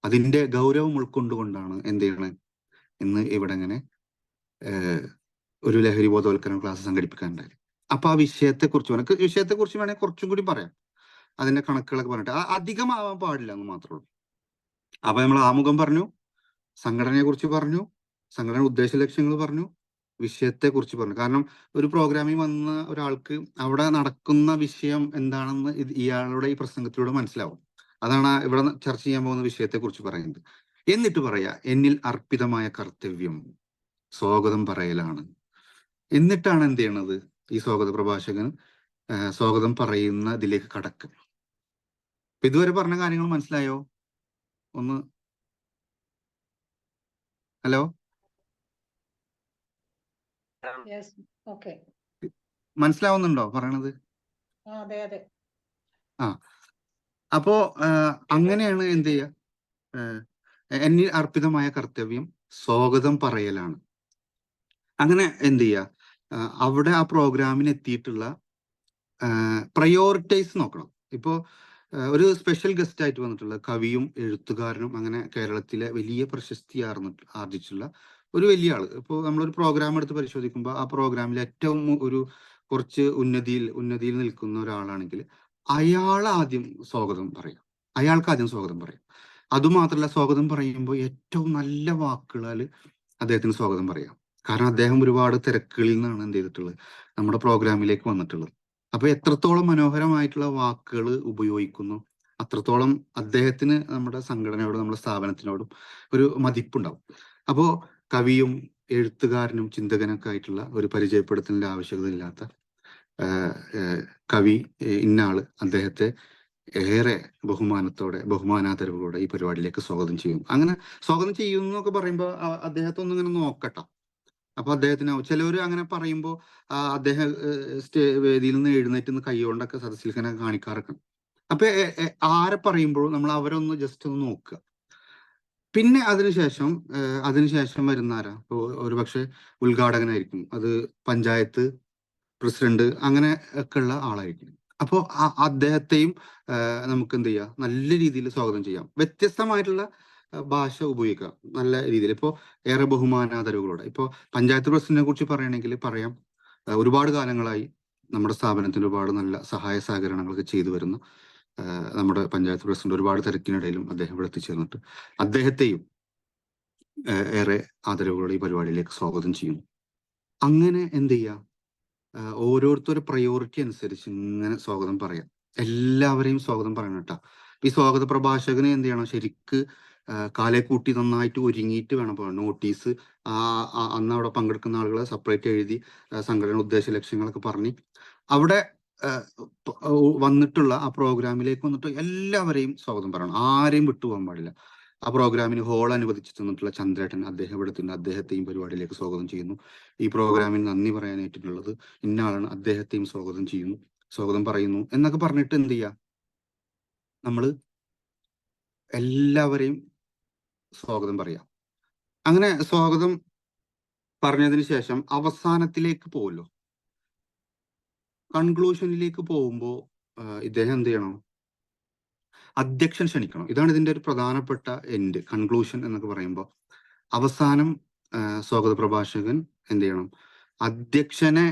അതിന്റെ ഗൗരവം ഉൾക്കൊണ്ടുകൊണ്ടാണ് എന്ത് ചെയ്യണേ ഇന്ന് ഇവിടെ ഇങ്ങനെ ഒരു ലഹരി ബോധവൽക്കരണ ക്ലാസ് സംഘടിപ്പിക്കാനുണ്ടായി. അപ്പൊ ആ വിഷയത്തെക്കുറിച്ച് വേണമെങ്കിൽ കുറച്ചും കൂടി പറയാം. അതിന്റെ കണക്കുകളൊക്കെ പറഞ്ഞിട്ട് അധികമാവാൻ പാടില്ല എന്ന് മാത്രമേ ഉള്ളൂ. അപ്പൊ നമ്മൾ ആമുഖം പറഞ്ഞു, സംഘടനയെ കുറിച്ച് പറഞ്ഞു, സംഘടന ഉദ്ദേശ ലക്ഷ്യങ്ങൾ പറഞ്ഞു, വിഷയത്തെ കുറിച്ച് പറഞ്ഞു. കാരണം ഒരു പ്രോഗ്രാമിൽ വന്ന ഒരാൾക്ക് അവിടെ നടക്കുന്ന വിഷയം എന്താണെന്ന് ഇയാളുടെ ഈ പ്രസംഗത്തിലൂടെ മനസ്സിലാവും. അതാണ് ഇവിടെ ചർച്ച ചെയ്യാൻ പോകുന്ന വിഷയത്തെ കുറിച്ച് പറയുന്നത്. എന്നിട്ട് പറയാ, എന്നിൽ അർപ്പിതമായ കർത്തവ്യം സ്വാഗതം പറയലാണ്. എന്നിട്ടാണ് എന്ത് ചെയ്യണത്, ഈ സ്വാഗത പ്രഭാഷകൻ സ്വാഗതം പറയുന്ന ഇതിലേക്ക് കടക്കും. ഇതുവരെ പറഞ്ഞ കാര്യങ്ങൾ മനസ്സിലായോ? ഒന്ന് ഹലോ, മനസ്സിലാവുന്നുണ്ടോ പറയണത്? ആ, അപ്പോ അങ്ങനെയാണ് എന്ത് ചെയ്യുക, എന്നിൽ അർപ്പിതമായ കർത്തവ്യം സ്വാഗതം പറയലാണ്. അങ്ങനെ എന്ത് ചെയ്യുക, അവിടെ ആ പ്രോഗ്രാമിന് എത്തിയിട്ടുള്ള പ്രയോറിറ്റൈസ് നോക്കണം. ഇപ്പോ ഒരു സ്പെഷ്യൽ ഗസ്റ്റ് ആയിട്ട് വന്നിട്ടുള്ള കവിയും എഴുത്തുകാരനും അങ്ങനെ കേരളത്തിലെ വലിയ പ്രശസ്തി ആർജിച്ചുള്ള ഒരു വലിയ ആള്. ഇപ്പോൾ നമ്മളൊരു പ്രോഗ്രാം എടുത്ത് പരിശോധിക്കുമ്പോൾ ആ പ്രോഗ്രാമിൽ ഏറ്റവും കുറച്ച് ഉന്നതിയിൽ നിൽക്കുന്ന ഒരാളാണെങ്കിൽ അയാൾക്ക് ആദ്യം സ്വാഗതം പറയാം. അതുമാത്രമല്ല, സ്വാഗതം പറയുമ്പോൾ ഏറ്റവും നല്ല വാക്കുകളാൽ അദ്ദേഹത്തിന് സ്വാഗതം പറയാം. കാരണം അദ്ദേഹം ഒരുപാട് തിരക്കുകളിൽ നിന്നാണ് എന്ത് ചെയ്തിട്ടുള്ളത്, നമ്മുടെ പ്രോഗ്രാമിലേക്ക് വന്നിട്ടുള്ളത്. അപ്പൊ എത്രത്തോളം മനോഹരമായിട്ടുള്ള വാക്കുകൾ ഉപയോഗിക്കുന്നു, അത്രത്തോളം അദ്ദേഹത്തിന് നമ്മുടെ സംഘടനയോടും നമ്മുടെ സ്ഥാപനത്തിനോടും ഒരു മതിപ്പുണ്ടാവും. അപ്പോ കവിയും എഴുത്തുകാരനും ചിന്തകനൊക്കെ ആയിട്ടുള്ള ഒരു പരിചയപ്പെടുത്തലിന്റെ ആവശ്യകതയില്ലാത്ത കവി ഇന്നാള് അദ്ദേഹത്തെ ഏറെ ബഹുമാനാദരവോടെ ഈ പരിപാടിയിലേക്ക് സ്വാഗതം ചെയ്യും. അങ്ങനെ സ്വാഗതം ചെയ്യുന്നു എന്നൊക്കെ പറയുമ്പോൾ അദ്ദേഹത്തെ ഒന്നും ഇങ്ങനെ നോക്കട്ടോ. അപ്പൊ അദ്ദേഹത്തിന് ചിലവർ അങ്ങനെ പറയുമ്പോൾ അദ്ദേഹം വേദിയിൽ നിന്ന് എഴുന്നേറ്റ് നിന്ന് കൈകൊണ്ടൊക്കെ സദസ്സിൽ ഇങ്ങനെ കാണിക്കാറൊക്കെ. അപ്പൊ ആരെ പറയുമ്പോഴും നമ്മൾ അവരൊന്ന് ജസ്റ്റ് ഒന്ന് നോക്കുക. പിന്നെ അതിനുശേഷം വരുന്ന ആരാ, ഒരു പക്ഷെ ഉദ്ഘാടകനായിരിക്കും, അത് പഞ്ചായത്ത് പ്രസിഡന്റ് അങ്ങനെ ഒക്കെ ഉള്ള ആളായിരിക്കും. അപ്പോൾ അദ്ദേഹത്തെയും നമുക്ക് എന്ത് ചെയ്യാം, നല്ല രീതിയിൽ സ്വാഗതം ചെയ്യാം. വ്യത്യസ്തമായിട്ടുള്ള ഭാഷ ഉപയോഗിക്കാം നല്ല രീതിയിൽ. ഇപ്പോൾ ഏറെ ബഹുമാനാദരവുകളോടെ. ഇപ്പോൾ പഞ്ചായത്ത് പ്രസിഡന്റിനെ കുറിച്ച് പറയുകയാണെങ്കിൽ പറയാം, ഒരുപാട് കാലങ്ങളായി നമ്മുടെ സ്ഥാപനത്തിന് ഒരുപാട് നല്ല സഹായ സഹകരണങ്ങളൊക്കെ ചെയ്തു വരുന്ന നമ്മുടെ പഞ്ചായത്ത് പ്രസിഡന്റ് ഒരുപാട് തിരക്കിനിടയിലും അദ്ദേഹം ഇവിടെ എത്തിച്ചേർന്നിട്ട് അദ്ദേഹത്തെയും ഏറെ ആദരവുകളോടെ ഈ പരിപാടിയിലേക്ക് സ്വാഗതം ചെയ്യുന്നു. അങ്ങനെ എന്ത് ചെയ്യാം, ഓരോരുത്തരുടെ പ്രയോറിറ്റി അനുസരിച്ച് ഇങ്ങനെ സ്വാഗതം പറയാം. എല്ലാവരെയും സ്വാഗതം പറയണം കേട്ടോ. ഈ സ്വാഗത പ്രഭാഷകന് എന്ത് ചെയ്യണം, ശരിക്ക് കാലെ കൂട്ടി നന്നായിട്ട് ഒരുങ്ങിയിട്ട് വേണം പോകാൻ. നോട്ടീസ് അന്ന് അവിടെ പങ്കെടുക്കുന്ന ആളുകളെ സെപ്പറേറ്റ് എഴുതി സംഘടന ഉദ്ദേശ ലക്ഷ്യങ്ങളൊക്കെ പറഞ്ഞ് അവിടെ വന്നിട്ടുള്ള ആ പ്രോഗ്രാമിലേക്ക് വന്നിട്ട് എല്ലാവരെയും സ്വാഗതം പറയണം. ആരെയും വിട്ടുപോകാൻ പാടില്ല. ആ പ്രോഗ്രാമിന് ഹോൾ അനുവദിച്ചു തന്നിട്ടുള്ള ചന്ദ്രേട്ടൻ, അദ്ദേഹം എടുത്തിട്ടുണ്ട്, അദ്ദേഹത്തെയും പരിപാടിയിലേക്ക് സ്വാഗതം ചെയ്യുന്നു. ഈ പ്രോഗ്രാമിന് നന്ദി പറയാനായിട്ടുള്ളത് ഇന്നാളാണ്, അദ്ദേഹത്തെയും സ്വാഗതം പറയുന്നു എന്നൊക്കെ പറഞ്ഞിട്ട് എന്ത് ചെയ്യാ, നമ്മള് എല്ലാവരെയും സ്വാഗതം പറയാം. അങ്ങനെ സ്വാഗതം പറഞ്ഞതിന് ശേഷം അവസാനത്തിലേക്ക് പോകുമല്ലോ, കൺക്ലൂഷനിലേക്ക് പോകുമ്പോൾ ഇദ്ദേഹം എന്ത് ചെയ്യണം, അധ്യക്ഷൻ ക്ഷണിക്കണം. ഇതാണ് ഇതിന്റെ ഒരു പ്രധാനപ്പെട്ട എൻഡ്, കൺക്ലൂഷൻ എന്നൊക്കെ പറയുമ്പോൾ അവസാനം സ്വാഗത പ്രഭാഷകൻ എന്ത് ചെയ്യണം, അധ്യക്ഷനെ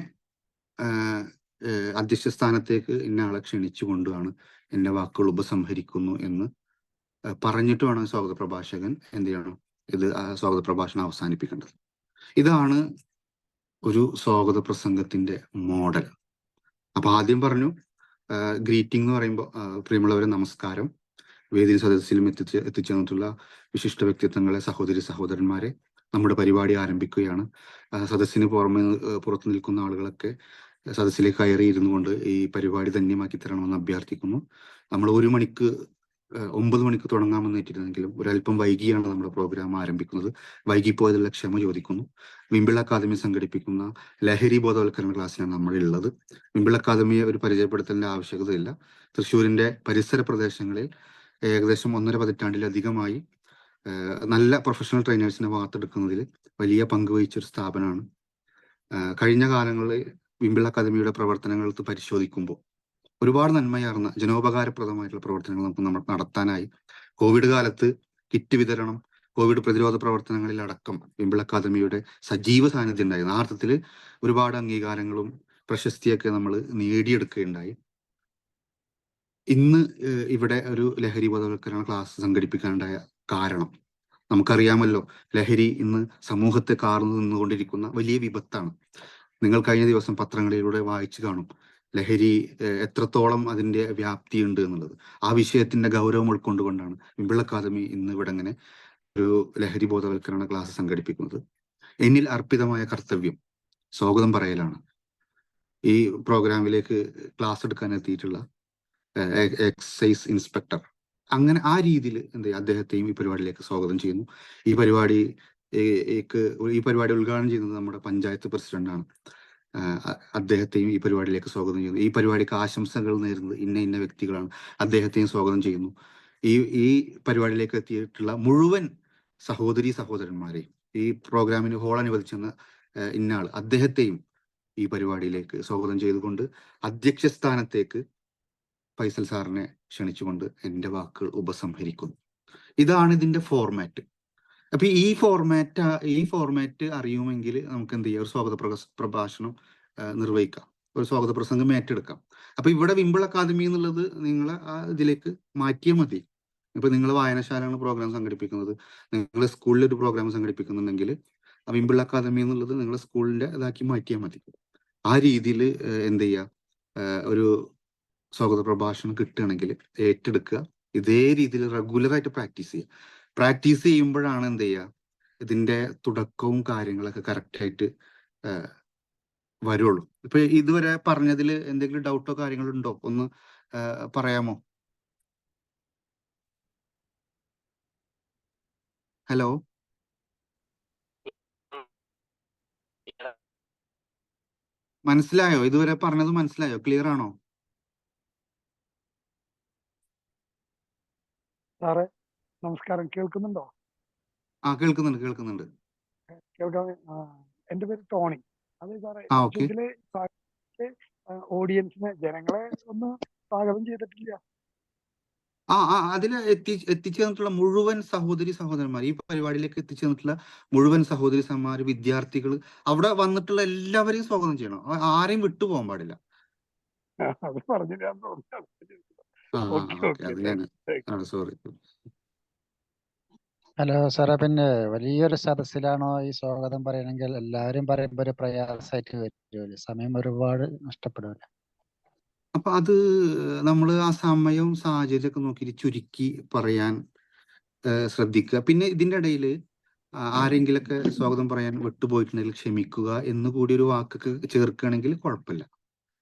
അധ്യക്ഷ സ്ഥാനത്തേക്ക് ഇന്ന ആളെ ക്ഷണിച്ചു കൊണ്ടുമാണ് എന്റെ വാക്കുകൾ ഉപസംഹരിക്കുന്നു എന്ന് പറഞ്ഞിട്ട് വേണം സ്വാഗത പ്രഭാഷകൻ എന്ത് ചെയ്യണം, സ്വാഗത പ്രഭാഷണം അവസാനിപ്പിക്കേണ്ടത്. ഇതാണ് ഒരു സ്വാഗത പ്രസംഗത്തിന്റെ മോഡൽ. അപ്പൊ ആദ്യം പറഞ്ഞു ഗ്രീറ്റിംഗ് എന്ന് പറയുമ്പോൾ പ്രിയമുള്ളവരെ നമസ്കാരം, വേദിയിൽ സദസ്സിലും എത്തിച്ചേർന്നിട്ടുള്ള വിശിഷ്ട വ്യക്തിത്വങ്ങളെ, സഹോദരന്മാരെ, നമ്മുടെ പരിപാടി ആരംഭിക്കുകയാണ്. സദസ്സിന് പുറത്തു നിൽക്കുന്ന ആളുകളൊക്കെ സദസ്സിലേക്ക് കയറി ഇരുന്നു കൊണ്ട് ഈ പരിപാടി ധന്യമാക്കി തരണമെന്ന് അഭ്യർത്ഥിക്കുന്നു. നമ്മൾ 9 മണിക്ക് തുടങ്ങാമെന്ന് ഏറ്റിരുന്നെങ്കിലും ഒരല്പം വൈകിയാണ് നമ്മുടെ പ്രോഗ്രാം ആരംഭിക്കുന്നത്. വൈകിപ്പോയതിലുള്ള ക്ഷമ ചോദിക്കുന്നു. വിമ്പിൾ അക്കാദമി സംഘടിപ്പിക്കുന്ന ലഹരി ബോധവൽക്കരണ ക്ലാസ്സിലാണ് നമ്മളുള്ളത്. വിമ്പിൾ അക്കാദമിയെ ഒരു പരിചയപ്പെടുത്തലിന്റെ ആവശ്യകതയില്ല. തൃശ്ശൂരിന്റെ പരിസര പ്രദേശങ്ങളിൽ ഏകദേശം 1.5 പതിറ്റാണ്ടിലധികമായി നല്ല പ്രൊഫഷണൽ ട്രെയിനേഴ്സിനെ വാർത്തെടുക്കുന്നതിൽ വലിയ പങ്ക് വഹിച്ചൊരു സ്ഥാപനമാണ്. കഴിഞ്ഞ കാലങ്ങളിൽ വിമ്പിൾ അക്കാദമിയുടെ പ്രവർത്തനങ്ങൾ പരിശോധിക്കുമ്പോൾ ഒരുപാട് നന്മയാർന്ന ജനോപകാരപ്രദമായിട്ടുള്ള പ്രവർത്തനങ്ങൾ നമുക്ക് നടത്താനായി. കോവിഡ് കാലത്ത് കിറ്റ് വിതരണം, കോവിഡ് പ്രതിരോധ പ്രവർത്തനങ്ങളിൽ അടക്കം വിമ്പിൾ അക്കാദമിയുടെ സജീവ സാന്നിധ്യം ഉണ്ടായിരുന്നു. ആ അർത്ഥത്തിൽ ഒരുപാട് അംഗീകാരങ്ങളും പ്രശസ്തിയൊക്കെ നമ്മൾ നേടിയെടുക്കുകയുണ്ടായി. ഇന്ന് ഇവിടെ ഒരു ലഹരി ബോധവൽക്കരണ ക്ലാസ് സംഘടിപ്പിക്കാനുണ്ടായ കാരണം നമുക്കറിയാമല്ലോ. ലഹരി ഇന്ന് സമൂഹത്തെ കാർന്നു നിന്നുകൊണ്ടിരിക്കുന്ന വലിയ വിപത്താണ്. നിങ്ങൾ കഴിഞ്ഞ ദിവസം പത്രങ്ങളിലൂടെ വായിച്ചു കാണും ലഹരി എത്രത്തോളം അതിന്റെ വ്യാപ്തിയുണ്ട് എന്നുള്ളത്. ആ വിഷയത്തിന്റെ ഗൗരവം ഉൾക്കൊണ്ടുകൊണ്ടാണ് വിമ്പിൾ അക്കാദമി ഇന്ന് ഇവിടെ ഇങ്ങനെ ഒരു ലഹരി ബോധവൽക്കരണ ക്ലാസ് സംഘടിപ്പിക്കുന്നത്. എന്നിൽ അർപ്പിതമായ കർത്തവ്യം സ്വാഗതം പറയലാണ്. ഈ പ്രോഗ്രാമിലേക്ക് ക്ലാസ് എടുക്കാൻ എത്തിയിട്ടുള്ള എക്സൈസ് ഇൻസ്പെക്ടർ, അങ്ങനെ ആ രീതിയിൽ അദ്ദേഹത്തെയും ഈ പരിപാടിയിലേക്ക് സ്വാഗതം ചെയ്യുന്നു. ഈ പരിപാടി ഉദ്ഘാടനം ചെയ്യുന്നത് നമ്മുടെ പഞ്ചായത്ത് പ്രസിഡന്റാണ്. അദ്ദേഹത്തെയും ഈ പരിപാടിയിലേക്ക് സ്വാഗതം ചെയ്യുന്നു. ഈ പരിപാടിക്ക് ആശംസകൾ നേരുന്നത് ഇന്ന വ്യക്തികളാണ്. അദ്ദേഹത്തെയും സ്വാഗതം ചെയ്യുന്നു. ഈ പരിപാടിയിലേക്ക് എത്തിയിട്ടുള്ള മുഴുവൻ സഹോദരി സഹോദരന്മാരെയും, ഈ പ്രോഗ്രാമിന് ഹോൾ അനുവദിച്ചെന്ന ഇന്നയാൾ അദ്ദേഹത്തെയും ഈ പരിപാടിയിലേക്ക് സ്വാഗതം ചെയ്തുകൊണ്ട് അധ്യക്ഷ സ്ഥാനത്തേക്ക് ഫൈസൽ സാറിനെ ക്ഷണിച്ചുകൊണ്ട് എൻ്റെ വാക്കുകൾ ഉപസംഹരിക്കുന്നു. ഇതാണ് ഇതിന്റെ ഫോർമാറ്റ്. അപ്പൊ ഈ ഫോർമാറ്റ് അറിയുമെങ്കിൽ നമുക്ക് എന്ത് ചെയ്യാം, ഒരു സ്വാഗത പ്രഭാഷണം നിർവഹിക്കാം, ഒരു സ്വാഗത പ്രസംഗം ഏറ്റെടുക്കാം. അപ്പൊ ഇവിടെ വിമ്പിൾ അക്കാദമി എന്നുള്ളത് നിങ്ങൾ ഇതിലേക്ക് മാറ്റിയാൽ മതി. ഇപ്പൊ നിങ്ങൾ വായനശാലയാണ് പ്രോഗ്രാം സംഘടിപ്പിക്കുന്നത്, നിങ്ങൾ സ്കൂളിൽ ഒരു പ്രോഗ്രാം സംഘടിപ്പിക്കുന്നുണ്ടെങ്കിൽ വിമ്പിൾ അക്കാദമി എന്നുള്ളത് നിങ്ങൾ സ്കൂളിന്റെ ഇതാക്കി മാറ്റിയാൽ മതി. ആ രീതിയിൽ എന്ത് ചെയ്യുക, ഒരു സ്വാഗത പ്രഭാഷണം കിട്ടുകയാണെങ്കിൽ ഏറ്റെടുക്കുക. ഇതേ രീതിയിൽ റെഗുലറായിട്ട് പ്രാക്ടീസ് ചെയ്യുമ്പോഴാണ് എന്ത് ചെയ്യുക, ഇതിന്റെ തുടക്കവും കാര്യങ്ങളൊക്കെ കറക്റ്റായിട്ട് വരുള്ളൂ. ഇപ്പൊ ഇതുവരെ പറഞ്ഞതിൽ എന്തെങ്കിലും ഡൗട്ടോ കാര്യങ്ങളോ ഉണ്ടോ? ഒന്ന് പറയാമോ? ഹലോ, മനസ്സിലായോ? ഇതുവരെ പറഞ്ഞത് മനസ്സിലായോ? ക്ലിയർ ആണോ? സാറേ നമസ്കാരം, കേൾക്കുന്നുണ്ടോ? കേൾക്കുന്നുണ്ട്. കേൾക്കാൻ. എന്റെ പേര് ടോണി. അതെ സാറേ, ഓക്കെ. ഇതിലെ ഓഡിയൻസിനെ, ജനങ്ങളെ ഒന്ന് സ്വാഗതം ചെയ്തിട്ടില്ല. അതിൽ എത്തിച്ചേർന്നിട്ടുള്ള മുഴുവൻ സഹോദരി സഹോദരന്മാർ, ഈ പരിപാടിയിലേക്ക് എത്തിച്ചേർന്നിട്ടുള്ള മുഴുവൻ സഹോദരി സഹോദരന്മാർ, വിദ്യാർത്ഥികൾ, അവിടെ വന്നിട്ടുള്ള എല്ലാവരെയും സ്വാഗതം ചെയ്യണം. ആരെയും വിട്ടുപോകാൻ പാടില്ല. അത് പറഞ്ഞില്ല. സോറി. ഹലോ സാറേ, പിന്നെ വലിയൊരു സദസ്സിലാണോ ഈ സ്വാഗതം പറയണമെങ്കിൽ എല്ലാവരും പറയുമ്പോൾ ഒരു പ്രയാസമായിട്ട് വരുമല്ലോ, സമയം ഒരുപാട് നഷ്ടപ്പെടുമല്ലോ. അപ്പൊ അത് നമ്മൾ ആ സമയവും സാഹചര്യമൊക്കെ നോക്കിയിട്ട് ചുരുക്കി പറയാൻ ശ്രദ്ധിക്കുക. പിന്നെ ഇതിന്റെ ഇടയിൽ ആരെങ്കിലൊക്കെ സ്വാഗതം പറയാൻ വിട്ടുപോയിട്ടുണ്ടെങ്കിൽ ക്ഷമിക്കുക എന്ന് കൂടി ഒരു വാക്കൊക്കെ ചേർക്കുകയാണെങ്കിൽ കുഴപ്പമില്ല.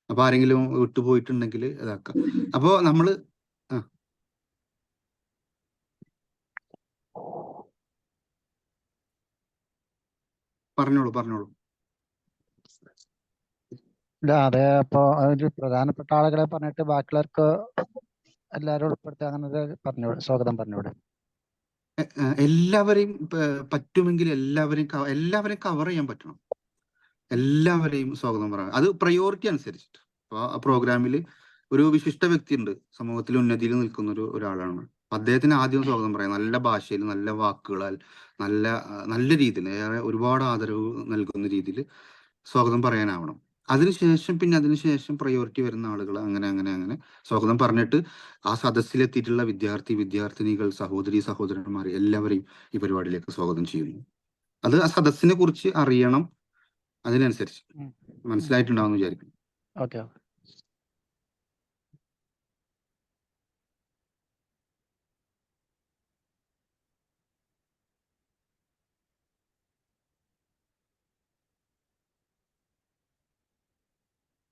അപ്പൊ ആരെങ്കിലും വിട്ടുപോയിട്ടുണ്ടെങ്കിൽ ഇതാക്കാം. അപ്പോ നമ്മള് പറഞ്ഞോളൂ. അതെ, അപ്പൊ ഒരു പ്രധാനപ്പെട്ട ആളുകളെ പറഞ്ഞിട്ട് ബാക്കിയുള്ളവർക്ക് എല്ലാവരും ഉൾപ്പെടുത്തി അങ്ങനെ പറഞ്ഞോളൂ, സ്വാഗതം പറഞ്ഞോളൂ. എല്ലാവരെയും പറ്റുമെങ്കിൽ എല്ലാവരെയും കവർ ചെയ്യാൻ പറ്റണം. എല്ലാവരെയും സ്വാഗതം പറയാം. അത് പ്രയോറിറ്റി അനുസരിച്ചിട്ട്. അപ്പോൾ ആ പ്രോഗ്രാമിൽ ഒരു വിശിഷ്ട വ്യക്തി ഉണ്ട്, സമൂഹത്തിൽ ഉന്നതിയിൽ നിൽക്കുന്ന ഒരാളാണ്. അദ്ദേഹത്തിന് ആദ്യം സ്വാഗതം പറയാം, നല്ല ഭാഷയിൽ, നല്ല വാക്കുകളാൽ, നല്ല രീതിയിൽ, ഒരുപാട് ആദരവ് നൽകുന്ന രീതിയിൽ സ്വാഗതം പറയാനാവണം. അതിനുശേഷം പ്രയോറിറ്റി വരുന്ന ആളുകൾ അങ്ങനെ സ്വാഗതം പറഞ്ഞിട്ട് ആ സദസ്സിലെത്തിയിട്ടുള്ള വിദ്യാർത്ഥിനികൾ, സഹോദരി സഹോദരന്മാർ എല്ലാവരെയും ഈ പരിപാടിയിലേക്ക് സ്വാഗതം ചെയ്യുന്നു. അത് ആ സദസ്സിനെ കുറിച്ച് അറിയണം. അതിനനുസരിച്ച് മനസ്സിലായിട്ടുണ്ടാവും വിചാരിക്കുന്നു. ഓക്കെ.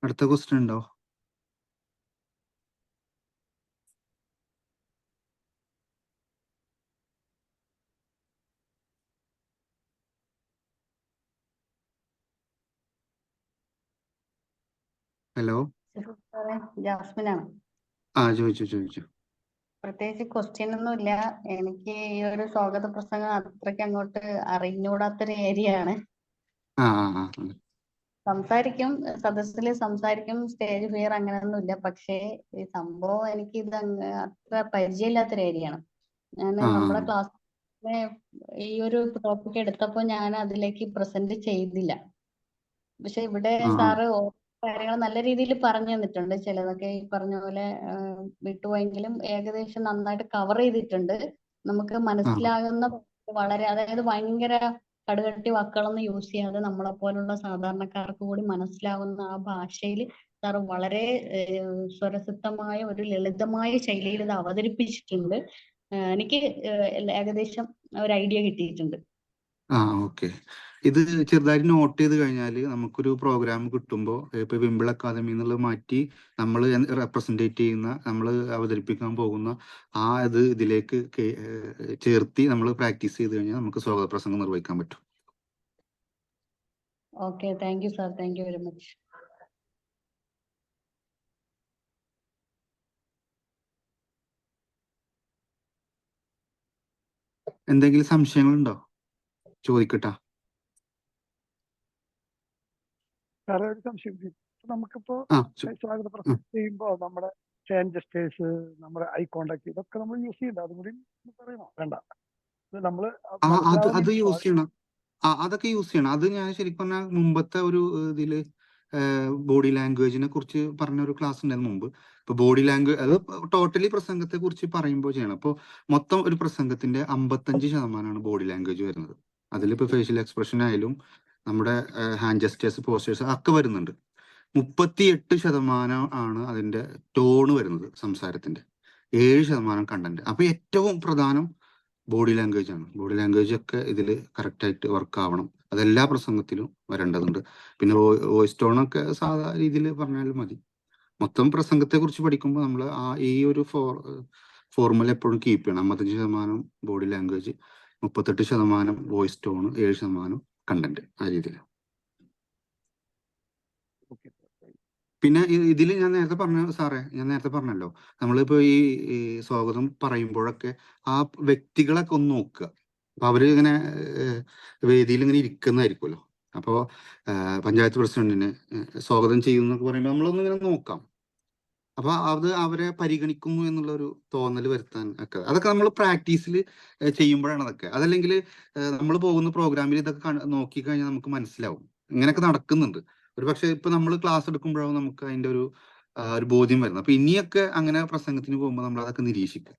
അടുത്ത ക്വസ്റ്റ്യൻ ഉണ്ടോ? ഹലോ, ജാസ്മിനാണ്. ചോദിച്ചു. പ്രത്യേകിച്ച് ക്വസ്റ്റ്യൻ ഒന്നുമില്ല. എനിക്ക് ഈ ഒരു സ്വാഗത പ്രസംഗം അത്രയ്ക്ക് അങ്ങോട്ട് അറിഞ്ഞൂടാത്തൊരു ഏരിയ ആണ്. സദസ്സിൽ സംസാരിക്കും, സ്റ്റേജ് ഫിയർ അങ്ങനെയൊന്നുമില്ല. പക്ഷേ ഈ സംഭവം എനിക്ക് ഇത് അത്ര പരിചയമില്ലാത്തൊരു ഏരിയ ആണ്. ഞാൻ നമ്മുടെ ക്ലാസ് പിന്നെ ഈ ഒരു ടോപ്പിക് എടുത്തപ്പോൾ ഞാൻ അതിലേക്ക് പ്രസന്റ് ചെയ്തില്ല. പക്ഷെ ഇവിടെ ആ സാറ് ഓരോ കാര്യങ്ങൾ നല്ല രീതിയിൽ പറഞ്ഞു തന്നിട്ടുണ്ട്. ചിലതൊക്കെ ഈ പറഞ്ഞ പോലെ വിട്ടുപോയെങ്കിലും ഏകദേശം നന്നായിട്ട് കവർ ചെയ്തിട്ടുണ്ട്. നമുക്ക് ആ മനസ്സിലാകുന്ന വളരെ, അതായത് ഭയങ്കര കടുകട്ടി വാക്കുകളൊന്നും യൂസ് ചെയ്യാതെ നമ്മളെ പോലുള്ള സാധാരണക്കാർക്ക് കൂടി മനസ്സിലാവുന്ന ആ ഭാഷയിൽ സാർ വളരെ സ്വരസിദ്ധമായ ഒരു ലളിതമായ ശൈലിയിൽ ഇത് അവതരിപ്പിച്ചിട്ടുണ്ട്. എനിക്ക് ഏകദേശം ഒരു ഐഡിയ കിട്ടിയിട്ടുണ്ട്. ഓക്കെ. ഇത് ചെറുതായിട്ട് നോട്ട് ചെയ്ത് കഴിഞ്ഞാൽ നമുക്കൊരു പ്രോഗ്രാം കിട്ടുമ്പോൾ ഇപ്പൊ വിംബിൾ അക്കാദമി എന്നുള്ളത് മാറ്റി നമ്മൾ റെപ്രസെന്റേറ്റ് ചെയ്യുന്ന, നമ്മൾ അവതരിപ്പിക്കാൻ പോകുന്ന ആ ഇത് ഇതിലേക്ക് ചേർത്തി നമ്മൾ പ്രാക്ടീസ് ചെയ്ത് കഴിഞ്ഞാൽ നമുക്ക് സ്വാഗത പ്രസംഗം നിർവഹിക്കാൻ പറ്റും. Okay, thank you sir, thank you very much. എന്തെങ്കിലും സംശയങ്ങളുണ്ടോ? ചോദിക്കട്ടാ. വേറെ ഒരു സംശയം. നമുക്കിപ്പോ സ്വാഗത പ്രസംഗം ചെയ്യുമ്പോ നമ്മുടെ ഹാൻഡ് ജസ്റ്റേഴ്സ്, നമ്മുടെ ഐ കോണ്ടാക്ട്, ഇതൊക്കെ നമ്മൾ യൂസ് ചെയ്യണ്ട? അതും കൂടി പറയണോ? വേണ്ട, നമ്മള് അത് യൂസ് ചെയ്യണം. അതൊക്കെ യൂസ് ചെയ്യണം. അത് ഞാൻ ശരിക്കും പറഞ്ഞാൽ മുമ്പത്തെ ഒരു ഇതില് ബോഡി ലാംഗ്വേജിനെ കുറിച്ച് പറഞ്ഞ ഒരു ക്ലാസ് ഉണ്ടായിരുന്നു മുമ്പ്. ഇപ്പൊ ബോഡി ലാംഗ്വേജ് അത് ടോട്ടലി പ്രസംഗത്തെ കുറിച്ച് പറയുമ്പോൾ ചെയ്യണം. അപ്പോൾ മൊത്തം ഒരു പ്രസംഗത്തിന്റെ 55% ബോഡി ലാംഗ്വേജ് വരുന്നത്. അതിലിപ്പോ ഫേഷ്യൽ എക്സ്പ്രഷൻ ആയാലും നമ്മുടെ ഹാൻഡ് ജസ്റ്റേഴ്സ്, പോസ്റ്റേഴ്സ് ഒക്കെ വരുന്നുണ്ട്. 38% ആണ് അതിന്റെ ടോണ് വരുന്നത് സംസാരത്തിന്റെ, 7% കണ്ടന്റ്. അപ്പൊ ഏറ്റവും പ്രധാനം ബോഡി ലാംഗ്വേജ് ആണ്. ബോഡി ലാംഗ്വേജ് ഒക്കെ ഇതിൽ കറക്റ്റായിട്ട് വർക്ക് ആവണം. അതെല്ലാ പ്രസംഗത്തിലും വരേണ്ടതുണ്ട്. പിന്നെ വോയിസ് ടോണൊക്കെ സാധാ രീതിയിൽ പറഞ്ഞാലും മതി. മൊത്തം പ്രസംഗത്തെ കുറിച്ച് പഠിക്കുമ്പോൾ നമ്മൾ ഈ ഒരു ഫോർമുല എപ്പോഴും കീപ്പ് ചെയ്യണം. 55% body language, 38% voice tone, 7% content. ആ രീതിയിൽ. പിന്നെ ഇതിൽ ഞാൻ നേരത്തെ പറഞ്ഞല്ലോ, നമ്മളിപ്പോ ഈ സ്വാഗതം പറയുമ്പോഴൊക്കെ ആ വ്യക്തികളൊക്കെ ഒന്ന് നോക്കുക. അപ്പൊ അവര് ഇങ്ങനെ വേദിയിൽ ഇങ്ങനെ ഇരിക്കുന്നതായിരിക്കുമല്ലോ. അപ്പോ പഞ്ചായത്ത് പ്രസിഡന്റിന് സ്വാഗതം ചെയ്യുന്നു എന്നൊക്കെ പറയുമ്പോൾ നമ്മളൊന്ന് ഇങ്ങനെ നോക്കാം. അപ്പൊ അത് അവരെ പരിഗണിക്കുന്നു എന്നുള്ള ഒരു തോന്നൽ വരുത്താൻ ഒക്കെ, അതൊക്കെ നമ്മൾ പ്രാക്ടീസിൽ ചെയ്യുമ്പോഴാണ് അതൊക്കെ. അതല്ലെങ്കിൽ നമ്മൾ പോകുന്ന പ്രോഗ്രാമിൽ ഇതൊക്കെ നോക്കിക്കഴിഞ്ഞാൽ നമുക്ക് മനസ്സിലാവും ഇങ്ങനെയൊക്കെ നടക്കുന്നുണ്ട്. ഒരു പക്ഷെ ഇപ്പൊ നമ്മൾ ക്ലാസ് എടുക്കുമ്പോഴാവും നമുക്ക് അതിന്റെ ഒരു ബോധ്യം വരുന്നത്. അപ്പൊ ഇനിയൊക്കെ അങ്ങനെ പ്രസംഗത്തിന് പോകുമ്പോൾ നമ്മൾ അതൊക്കെ നിരീക്ഷിക്കുക.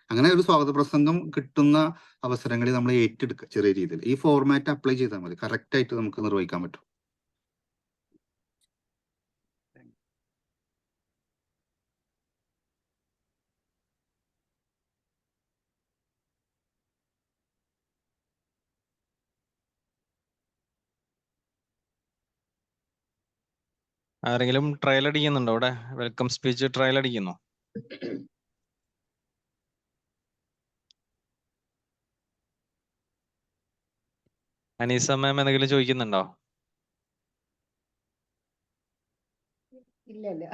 അങ്ങനെ ഒരു സ്വാഗത പ്രസംഗം കിട്ടുന്ന അവസരങ്ങളിൽ നമ്മൾ ഏറ്റെടുക്കുക ചെറിയ രീതിയിൽ. ഈ ഫോർമാറ്റ് അപ്ലൈ ചെയ്താൽ മതി, കറക്റ്റ് ആയിട്ട് നമുക്ക് നിർവഹിക്കാൻ പറ്റും. ആരെങ്കിലും ട്രയൽ അടിക്കുന്നുണ്ടോ അവിടെ? വെൽക്കം സ്പീച്ച് ട്രയൽ അടിക്കുന്നോ? അനീസ മാം എന്തെങ്കിലും ചോദിക്കുന്നുണ്ടോ? ഇല്ല ഇല്ല.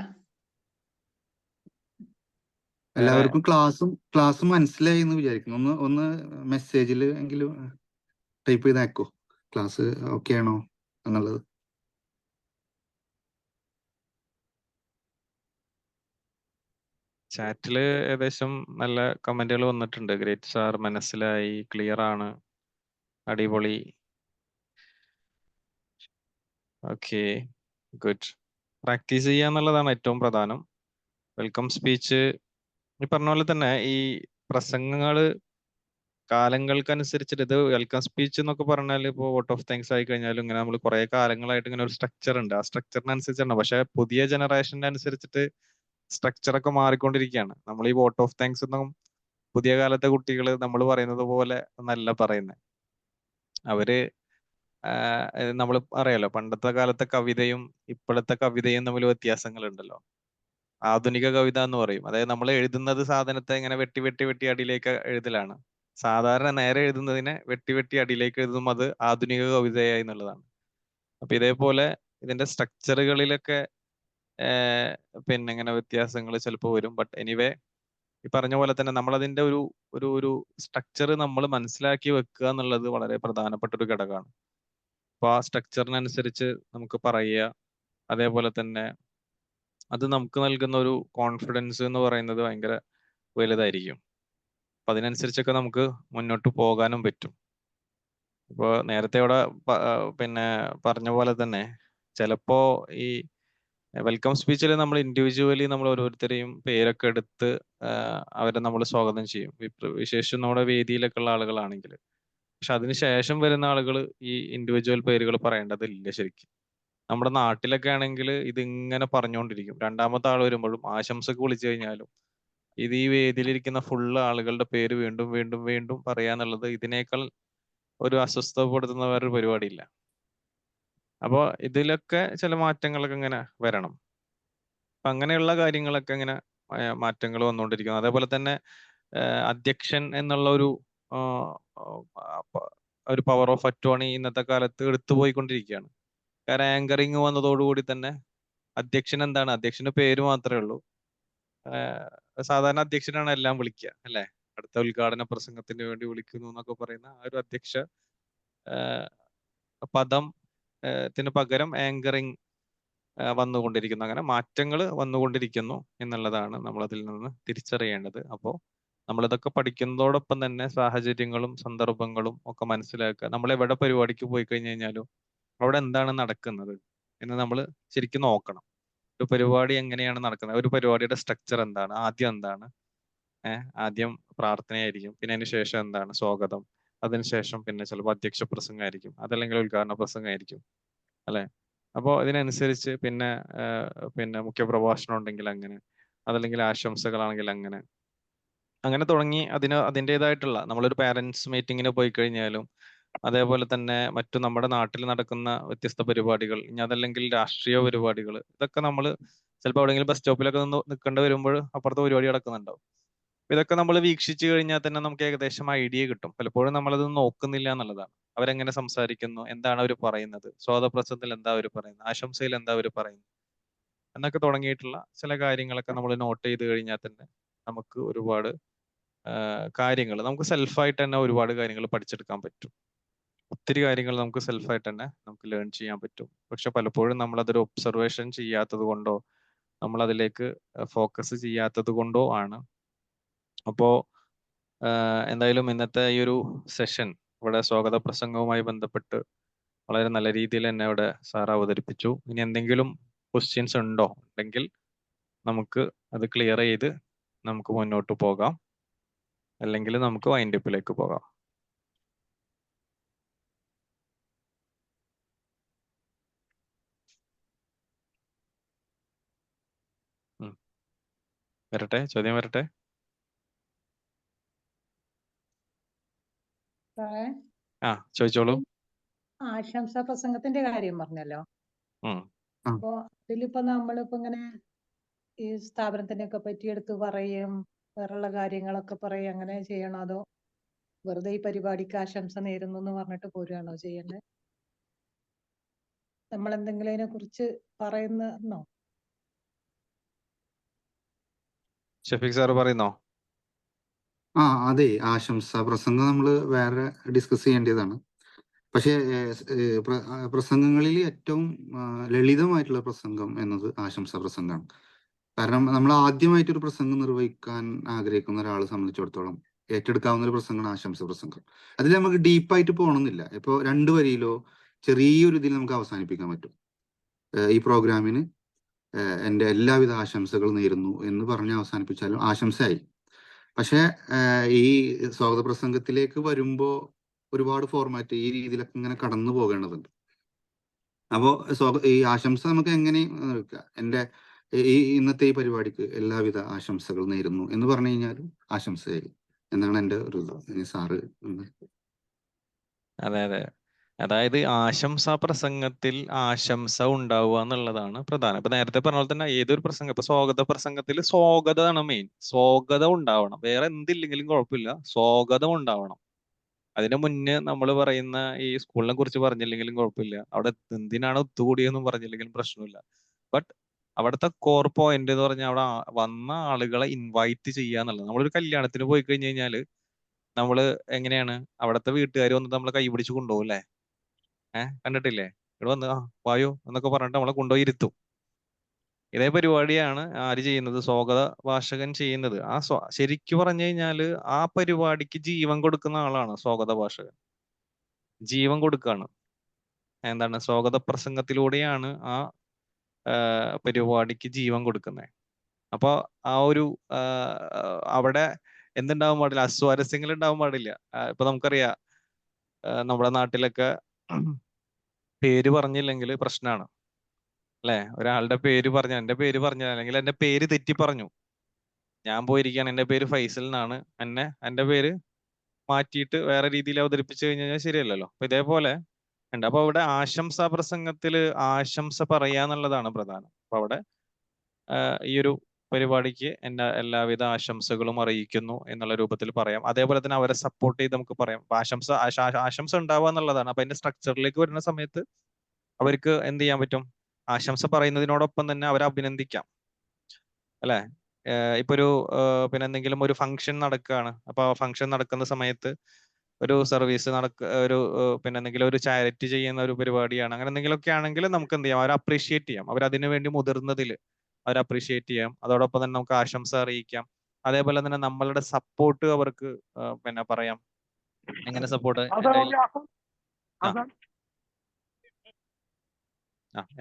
എല്ലാവർക്കും ക്ലാസ് മനസ്സിലായി എന്ന് വിചാരിക്കുന്നു. ഒന്ന് മെസ്സേജിൽ എങ്കിലും ടൈപ്പ് ചെയ്ത് അയക്കോ, ക്ലാസ് ഓക്കെ ആണോ എന്നുള്ളത്. ചാറ്റില് ഏകദേശം നല്ല കമന്റുകൾ വന്നിട്ടുണ്ട്. ഗ്രേറ്റ് സാർ, മനസ്സിലായി, ക്ലിയർ ആണ്, അടിപൊളി, ഓക്കെ, ഗുഡ്. പ്രാക്ടീസ് ചെയ്യുക എന്നുള്ളതാണ് ഏറ്റവും പ്രധാനം. വെൽക്കം സ്പീച്ച് ഈ പറഞ്ഞ പോലെ തന്നെ ഈ പ്രസംഗങ്ങള് കാലങ്ങൾക്കനുസരിച്ചിട്ട്, ഇത് വെൽക്കം സ്പീച്ച് എന്നൊക്കെ പറഞ്ഞാൽ ഇപ്പോൾ വോട്ട് ഓഫ് താങ്ക്സ് ആയി കഴിഞ്ഞാലും ഇങ്ങനെ നമ്മൾ കുറെ കാലങ്ങളായിട്ട് ഇങ്ങനെ ഒരു സ്ട്രക്ചർ ഉണ്ട്. ആ സ്ട്രക്ചറിനനുസരിച്ചാണ്. പക്ഷെ പുതിയ ജനറേഷന്റെ അനുസരിച്ചിട്ട് സ്ട്രക്ചർ ഒക്കെ മാറിക്കൊണ്ടിരിക്കുകയാണ്. നമ്മൾ ഈ വോട്ട് ഓഫ് താങ്ക്സ് ഒന്നും പുതിയ കാലത്തെ കുട്ടികൾ നമ്മൾ പറയുന്നത് പോലെ ഒന്നല്ല പറയുന്നത്. അവര് നമ്മൾ അറിയാലോ, പണ്ടത്തെ കാലത്തെ കവിതയും ഇപ്പോഴത്തെ കവിതയും തമ്മിൽ വ്യത്യാസങ്ങളുണ്ടല്ലോ. ആധുനിക കവിത എന്ന് പറയും. അതായത് നമ്മൾ എഴുതുന്നത് സാധനത്തെ ഇങ്ങനെ വെട്ടി വെട്ടി വെട്ടി അടിയിലേക്ക് എഴുതലാണ്. സാധാരണ നേരെ എഴുതുന്നതിനെ വെട്ടി വെട്ടി അടിയിലേക്ക് എഴുതും, അത് ആധുനിക കവിതയായി എന്നുള്ളതാണ്. അപ്പൊ ഇതേപോലെ ഇതിന്റെ സ്ട്രക്ചറുകളിലൊക്കെ പിന്നെ ഇങ്ങനെ വ്യത്യാസങ്ങൾ ചിലപ്പോൾ വരും. ബട്ട് എനിവേ, ഈ പറഞ്ഞ പോലെ തന്നെ നമ്മൾ അതിന്റെ ഒരു ഒരു ഒരു സ്ട്രക്ചർ നമ്മൾ മനസ്സിലാക്കി വെക്കുക എന്നുള്ളത് വളരെ പ്രധാനപ്പെട്ട ഒരു ഘടകമാണ്. അപ്പൊ ആ സ്ട്രക്ചറിനനുസരിച്ച് നമുക്ക് പറയുക. അതേപോലെ തന്നെ അത് നമുക്ക് നൽകുന്ന ഒരു കോൺഫിഡൻസ് എന്ന് പറയുന്നത് ഭയങ്കര വലുതായിരിക്കും. അപ്പൊ അതിനനുസരിച്ചൊക്കെ നമുക്ക് മുന്നോട്ട് പോകാനും പറ്റും. ഇപ്പോൾ നേരത്തെ ഇവിടെ പിന്നെ പറഞ്ഞ പോലെ തന്നെ ചിലപ്പോ ഈ വെൽക്കം സ്പീച്ചിൽ നമ്മൾ ഇൻഡിവിജ്വലി നമ്മൾ ഓരോരുത്തരെയും പേരൊക്കെ എടുത്ത് അവരെ നമ്മൾ സ്വാഗതം ചെയ്യും, വിശേഷം നമ്മുടെ വേദിയിലൊക്കെ ഉള്ള ആളുകളാണെങ്കിൽ. പക്ഷെ അതിനുശേഷം വരുന്ന ആളുകൾ ഈ ഇൻഡിവിജ്വൽ പേരുകൾ പറയേണ്ടതില്ല ശരിക്കും. നമ്മുടെ നാട്ടിലൊക്കെ ആണെങ്കിൽ ഇതിങ്ങനെ പറഞ്ഞുകൊണ്ടിരിക്കും. രണ്ടാമത്തെ ആൾ വരുമ്പോഴും ആശംസക്ക് വിളിച്ചു കഴിഞ്ഞാലും ഇത് ഈ വേദിയിലിരിക്കുന്ന ഫുള്ള് ആളുകളുടെ പേര് വീണ്ടും വീണ്ടും വീണ്ടും പറയാന്നുള്ളത് ഇതിനേക്കാൾ ഒരു അസ്വസ്ഥപ്പെടുത്തുന്ന വേറൊരു പരിപാടിയില്ല. അപ്പോൾ ഇതിലൊക്കെ ചില മാറ്റങ്ങളൊക്കെ ഇങ്ങനെ വരണം. അപ്പൊ അങ്ങനെയുള്ള കാര്യങ്ങളൊക്കെ ഇങ്ങനെ മാറ്റങ്ങൾ വന്നുകൊണ്ടിരിക്കുന്നു. അതേപോലെ തന്നെ അധ്യക്ഷൻ എന്നുള്ള ഒരു പവർ ഓഫ് അറ്റോർണി ഇന്നത്തെ കാലത്ത് എടുത്തുപോയിക്കൊണ്ടിരിക്കുകയാണ്. കാരണം ആങ്കറിങ് വന്നതോടുകൂടി തന്നെ അധ്യക്ഷൻ എന്താണ്, അധ്യക്ഷന്റെ പേര് മാത്രമേ ഉള്ളൂ. സാധാരണ അധ്യക്ഷനാണ് എല്ലാം വിളിക്കുക അല്ലെ, അടുത്ത ഉദ്ഘാടന പ്രസംഗത്തിന് വേണ്ടി വിളിക്കുന്നു എന്നൊക്കെ പറയുന്ന ആ ഒരു അധ്യക്ഷ പദത്തിന് പകരം ആങ്കറിങ് വന്നുകൊണ്ടിരിക്കുന്നു. അങ്ങനെ മാറ്റങ്ങൾ വന്നുകൊണ്ടിരിക്കുന്നു എന്നുള്ളതാണ് നമ്മൾ അതിൽ നിന്ന് തിരിച്ചറിയേണ്ടത്. അപ്പോൾ നമ്മളിതൊക്കെ പഠിക്കുന്നതോടൊപ്പം തന്നെ സാഹചര്യങ്ങളും സന്ദർഭങ്ങളും ഒക്കെ മനസ്സിലാക്കുക. നമ്മൾ എവിടെ പരിപാടിക്ക് പോയി കഴിഞ്ഞു കഴിഞ്ഞാലും അവിടെ എന്താണ് നടക്കുന്നത് എന്ന് നമ്മൾ ശരിക്കും നോക്കണം. ഒരു പരിപാടി എങ്ങനെയാണ് നടക്കുന്നത്, ഒരു പരിപാടിയുടെ സ്ട്രക്ചർ എന്താണ്, ആദ്യം എന്താണ്, ആദ്യം പ്രാർത്ഥനയായിരിക്കും, പിന്നെ അതിന് ശേഷം എന്താണ് സ്വാഗതം, അതിനുശേഷം പിന്നെ ചിലപ്പോൾ അധ്യക്ഷ പ്രസംഗമായിരിക്കും, അതല്ലെങ്കിൽ ഉദ്ഘാടന പ്രസംഗമായിരിക്കും അല്ലെ. അപ്പോൾ ഇതിനനുസരിച്ച് പിന്നെ മുഖ്യ പ്രഭാഷണം ഉണ്ടെങ്കിൽ അങ്ങനെ, അതല്ലെങ്കിൽ ആശംസകളാണെങ്കിൽ അങ്ങനെ അങ്ങനെ തുടങ്ങി അതിൻ്റെതായിട്ടുള്ള നമ്മളൊരു പാരന്റ്സ് മീറ്റിങ്ങിന് പോയി കഴിഞ്ഞാലും അതേപോലെ തന്നെ മറ്റു നമ്മുടെ നാട്ടിൽ നടക്കുന്ന വ്യത്യസ്ത പരിപാടികൾ, ഇനി അതല്ലെങ്കിൽ രാഷ്ട്രീയ പരിപാടികൾ, ഇതൊക്കെ നമ്മൾ ചിലപ്പോൾ എവിടെയെങ്കിലും ബസ് സ്റ്റോപ്പിലൊക്കെ നിന്ന് നിൽക്കേണ്ടി വരുമ്പോൾ അപ്പുറത്തെ പരിപാടി നടക്കുന്നുണ്ടാവും. ഇതൊക്കെ നമ്മൾ വീക്ഷിച്ചു കഴിഞ്ഞാൽ തന്നെ നമുക്ക് ഏകദേശം ഐഡിയ കിട്ടും. പലപ്പോഴും നമ്മളത് നോക്കുന്നില്ല എന്നുള്ളതാണ്. അവരെങ്ങനെ സംസാരിക്കുന്നു, എന്താണ് അവർ പറയുന്നത്, സ്വാഗതപ്രസംഗത്തിൽ എന്താ അവർ പറയുന്നത്, ആശംസയിൽ എന്താ അവർ പറയുന്നത് എന്നൊക്കെ തുടങ്ങിയിട്ടുള്ള ചില കാര്യങ്ങളൊക്കെ നമ്മൾ നോട്ട് ചെയ്ത് കഴിഞ്ഞാൽ തന്നെ നമുക്ക് ഒരുപാട് കാര്യങ്ങൾ നമുക്ക് സെൽഫായിട്ട് തന്നെ ഒരുപാട് കാര്യങ്ങൾ പഠിച്ചെടുക്കാൻ പറ്റും. ഒത്തിരി കാര്യങ്ങൾ നമുക്ക് സെൽഫായിട്ട് തന്നെ നമുക്ക് ലേൺ ചെയ്യാൻ പറ്റും. പക്ഷെ പലപ്പോഴും നമ്മൾ അതൊരു ഒബ്സർവേഷൻ ചെയ്യാത്തത് കൊണ്ടോ നമ്മൾ അതിലേക്ക് ഫോക്കസ് ചെയ്യാത്തത് കൊണ്ടോ ആണ്. അപ്പോ എന്തായാലും ഇന്നത്തെ ഈ ഒരു സെഷൻ ഇവിടെ സ്വാഗത പ്രസംഗവുമായി ബന്ധപ്പെട്ട് വളരെ നല്ല രീതിയിൽ തന്നെ ഇവിടെ സാർ അവതരിപ്പിച്ചു. ഇനി എന്തെങ്കിലും ക്വസ്റ്റ്യൻസ് ഉണ്ടെങ്കിൽ നമുക്ക് അത് ക്ലിയർ ചെയ്ത് നമുക്ക് മുന്നോട്ട് പോകാം, അല്ലെങ്കിൽ നമുക്ക് വൈൻഡപ്പിലേക്ക് പോകാം. വരട്ടെ, ചോദ്യം വരട്ടെ. ചോദിച്ചോളൂ. ആശംസാ പ്രസംഗത്തിന്റെ കാര്യം പറഞ്ഞല്ലോ. അപ്പോ ഇതിലിപ്പോ നമ്മളിപ്പോ ഇങ്ങനെ ഈ സ്ഥാപനത്തിനെ ഒക്കെ പറ്റി എടുത്ത് പറയും, വേറുള്ള കാര്യങ്ങളൊക്കെ പറയും, അങ്ങനെ ചെയ്യണോ അതോ വെറുതെ ഈ പരിപാടിക്ക് ആശംസ നേരുന്നു എന്ന് പറഞ്ഞിട്ട് പോരുകയാണോ ചെയ്യേണ്ടത്? നമ്മൾ എന്തെങ്കിലും അതിനെ കുറിച്ച് പറയുന്നോ? ഷഫീഖ് സാർ പറയുന്നോ? അതെ, ആശംസാ പ്രസംഗം നമ്മൾ വേറെ ഡിസ്കസ് ചെയ്യേണ്ടതാണ്. പക്ഷേ പ്രസംഗങ്ങളിൽ ഏറ്റവും ലളിതമായിട്ടുള്ള പ്രസംഗം എന്നത് ആശംസാ പ്രസംഗമാണ്. കാരണം നമ്മൾ ആദ്യമായിട്ടൊരു പ്രസംഗം നിർവഹിക്കാൻ ആഗ്രഹിക്കുന്ന ഒരാളെ സംബന്ധിച്ചിടത്തോളം ഏറ്റെടുക്കാവുന്ന ഒരു പ്രസംഗമാണ് ആശംസാ പ്രസംഗം. അതിൽ നമുക്ക് ഡീപ്പായിട്ട് പോകണമെന്നില്ല. ഇപ്പോൾ 2 വരിയിലോ ചെറിയൊരു ഇതിൽ നമുക്ക് അവസാനിപ്പിക്കാൻ പറ്റും. ഈ പ്രോഗ്രാമിന് എൻ്റെ എല്ലാവിധ ആശംസകളും നേരുന്നു എന്ന് പറഞ്ഞ് അവസാനിപ്പിച്ചാലും ആശംസയായി. പക്ഷെ ഈ സ്വാഗത പ്രസംഗത്തിലേക്ക് വരുമ്പോൾ ഒരുപാട് ഫോർമാറ്റ് ഈ രീതിയിലൊക്കെ ഇങ്ങനെ കടന്നു പോകേണ്ടതുണ്ട്. അപ്പോൾ ഈ ആശംസ നമുക്ക് എങ്ങനെ എൻ്റെ ഈ ഇന്നത്തെ ഈ പരിപാടിക്ക് എല്ലാവിധ ആശംസകൾ നേരുന്നു എന്ന് പറഞ്ഞു കഴിഞ്ഞാലും ആശംസയായി എന്നാണ് എൻ്റെ ഒരു സാറ്. അതെ അതെ, അതായത് ആശംസാ പ്രസംഗത്തിൽ ആശംസ ഉണ്ടാവുക എന്നുള്ളതാണ് പ്രധാനം. ഇപ്പൊ നേരത്തെ പറഞ്ഞ പോലെ തന്നെ ഏതൊരു പ്രസംഗം, ഇപ്പൊ സ്വാഗത പ്രസംഗത്തിൽ സ്വാഗതമാണ് മെയിൻ. സ്വാഗതം ഉണ്ടാവണം, വേറെ എന്തില്ലെങ്കിലും കുഴപ്പമില്ല, സ്വാഗതം ഉണ്ടാവണം. അതിന് മുന്നേ നമ്മൾ പറയുന്ന ഈ സ്കൂളിനെ കുറിച്ച് പറഞ്ഞില്ലെങ്കിലും കുഴപ്പമില്ല, അവിടെ എന്തിനാണ് ഒത്തുകൂടിയെന്നും പറഞ്ഞില്ലെങ്കിലും പ്രശ്നമില്ല. ബട്ട് അവിടുത്തെ കോർ പോയിന്റ് എന്ന് പറഞ്ഞാൽ അവിടെ വന്ന ആളുകളെ ഇൻവൈറ്റ് ചെയ്യുക എന്നുള്ളത്. നമ്മളൊരു കല്യാണത്തിന് പോയി കഴിഞ്ഞു കഴിഞ്ഞാല് നമ്മള് എങ്ങനെയാണ്, അവിടുത്തെ വീട്ടുകാർ വന്നിട്ട് നമ്മളെ കൈ പിടിച്ച് കൊണ്ടുപോകും അല്ലേ? കണ്ടിട്ടില്ലേ? ഇവിടെ വന്ന് വായോ എന്നൊക്കെ പറഞ്ഞിട്ട് നമ്മളെ കൊണ്ടുപോയി ഇരുത്തും. ഇതേ പരിപാടിയാണ് ആര് ചെയ്യുന്നത്? സ്വാഗത ഭാഷകൻ ചെയ്യുന്നത്. ശരിക്കു പറഞ്ഞു കഴിഞ്ഞാല് ആ പരിപാടിക്ക് ജീവൻ കൊടുക്കുന്ന ആളാണ് സ്വാഗത ഭാഷകൻ. ജീവൻ കൊടുക്കുകയാണ്. എന്താണ്? സ്വാഗത പ്രസംഗത്തിലൂടെയാണ് ആ പരിപാടിക്ക് ജീവൻ കൊടുക്കുന്നത്. അപ്പൊ ആ ഒരു അവിടെ എന്തുണ്ടാവാൻ പാടില്ല? അസ്വാരസ്യങ്ങൾ ഉണ്ടാവാൻ പാടില്ല. ഇപ്പൊ നമുക്കറിയാം നമ്മുടെ നാട്ടിലൊക്കെ പേര് പറഞ്ഞില്ലെങ്കിൽ പ്രശ്നമാണ് അല്ലെ? ഒരാളുടെ പേര് പറഞ്ഞ, എന്റെ പേര് പറഞ്ഞ, അല്ലെങ്കിൽ എന്റെ പേര് തെറ്റി പറഞ്ഞു, ഞാൻ പോയിരിക്കുകയാണ്, എന്റെ പേര് ഫൈസൽ എന്നാണ്, എന്റെ പേര് മാറ്റിയിട്ട് വേറെ രീതിയിൽ അവതരിപ്പിച്ചു കഴിഞ്ഞാൽ ശരിയല്ലല്ലോ. അപ്പൊ ഇതേപോലെ ഉണ്ട്. അപ്പൊ അവിടെ ആശംസാ പ്രസംഗത്തില് ആശംസ പറയാന്നുള്ളതാണ് പ്രധാനം. അപ്പൊ അവിടെ ഈ ഒരു പരിപാടിക്ക് എന്റെ എല്ലാവിധ ആശംസകളും അറിയിക്കുന്നു എന്നുള്ള രൂപത്തിൽ പറയാം. അതേപോലെ തന്നെ അവരെ സപ്പോർട്ട് ചെയ്ത് നമുക്ക് പറയാം. ആശംസ ഉണ്ടാവുക എന്നുള്ളതാണ്. അപ്പൊ അതിന്റെ സ്ട്രക്ചറിലേക്ക് വരുന്ന സമയത്ത് അവർക്ക് എന്ത് ചെയ്യാൻ പറ്റും? ആശംസ പറയുന്നതിനോടൊപ്പം തന്നെ അവരെ അഭിനന്ദിക്കാം അല്ലെ? ഇപ്പൊ ഒരു പിന്നെ എന്തെങ്കിലും ഒരു ഫംഗ്ഷൻ നടക്കുകയാണ്. അപ്പൊ ഫംഗ്ഷൻ നടക്കുന്ന സമയത്ത് ഒരു സർവീസ് ഒരു പിന്നെ എന്തെങ്കിലും ഒരു ചാരിറ്റി ചെയ്യുന്ന ഒരു പരിപാടിയാണ്, അങ്ങനെ എന്തെങ്കിലുമൊക്കെ ആണെങ്കിൽ നമുക്ക് എന്ത് ചെയ്യാം? അവരെ അപ്രീഷിയേറ്റ് ചെയ്യാം. അവർ അതിനു വേണ്ടി മുതിർന്നതിൽ അവരെ അപ്രീഷിയേറ്റ് ചെയ്യാം. അതോടൊപ്പം തന്നെ നമുക്ക് ആശംസ അറിയിക്കാം. അതേപോലെ തന്നെ നമ്മളുടെ സപ്പോർട്ട് അവർക്ക് പിന്നെ പറയാം. എങ്ങനെ സപ്പോർട്ട്?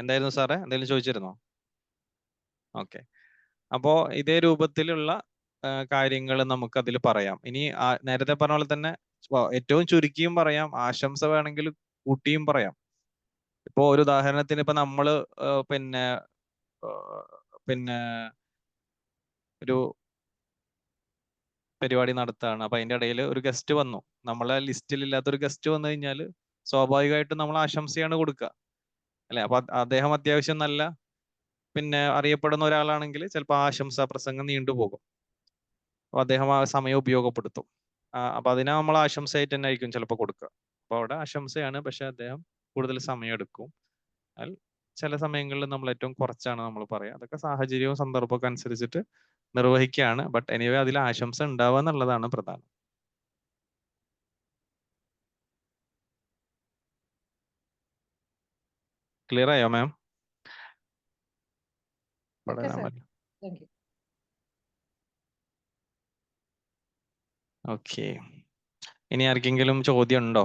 എന്തായിരുന്നു സാറേ? എന്തെങ്കിലും ചോദിച്ചിരുന്നോ? ഓക്കെ. അപ്പോ ഇതേ രൂപത്തിലുള്ള കാര്യങ്ങൾ നമുക്ക് അതിൽ പറയാം. ഇനി നേരത്തെ പറഞ്ഞ പോലെ തന്നെ ഏറ്റവും ചുരുക്കിയും പറയാം, ആശംസ വേണമെങ്കിൽ കൂട്ടിയും പറയാം. ഇപ്പോ ഒരു ഉദാഹരണത്തിന് ഇപ്പൊ നമ്മള് പിന്നെ ഒരു പരിപാടി നടത്തുകയാണ്. അപ്പൊ അതിന്റെ ഇടയിൽ ഒരു ഗസ്റ്റ് വന്നു, നമ്മളെ ലിസ്റ്റിൽ ഇല്ലാത്തൊരു ഗസ്റ്റ് വന്നു കഴിഞ്ഞാൽ സ്വാഭാവികമായിട്ടും നമ്മൾ ആശംസയാണ് കൊടുക്കുക അല്ലെ? അപ്പൊ അദ്ദേഹം അത്യാവശ്യം നല്ല അറിയപ്പെടുന്ന ഒരാളാണെങ്കിൽ ചിലപ്പോൾ ആശംസാ പ്രസംഗം നീണ്ടുപോകും. അപ്പൊ അദ്ദേഹം ആ സമയം ഉപയോഗപ്പെടുത്തും. അപ്പൊ അതിനെ നമ്മൾ ആശംസയായിട്ട് തന്നെ ആയിരിക്കും ചിലപ്പോൾ കൊടുക്കുക. അപ്പൊ അവിടെ ആശംസയാണ്, പക്ഷെ അദ്ദേഹം കൂടുതൽ സമയം എടുക്കും. ചില സമയങ്ങളിൽ നമ്മൾ ഏറ്റവും കുറച്ചാണ് നമ്മൾ പറയുക. അതൊക്കെ സാഹചര്യവും സന്ദർഭമൊക്കെ അനുസരിച്ചിട്ട് നിർവഹിക്കുകയാണ്. ബട്ട് എനിവേ അതിൽ ആശംസ ഉണ്ടാവുക എന്നുള്ളതാണ് പ്രധാനം. ക്ലിയർ ആയോ മാം? ഓക്കെ. ഇനി ആർക്കെങ്കിലും ചോദ്യം ഉണ്ടോ?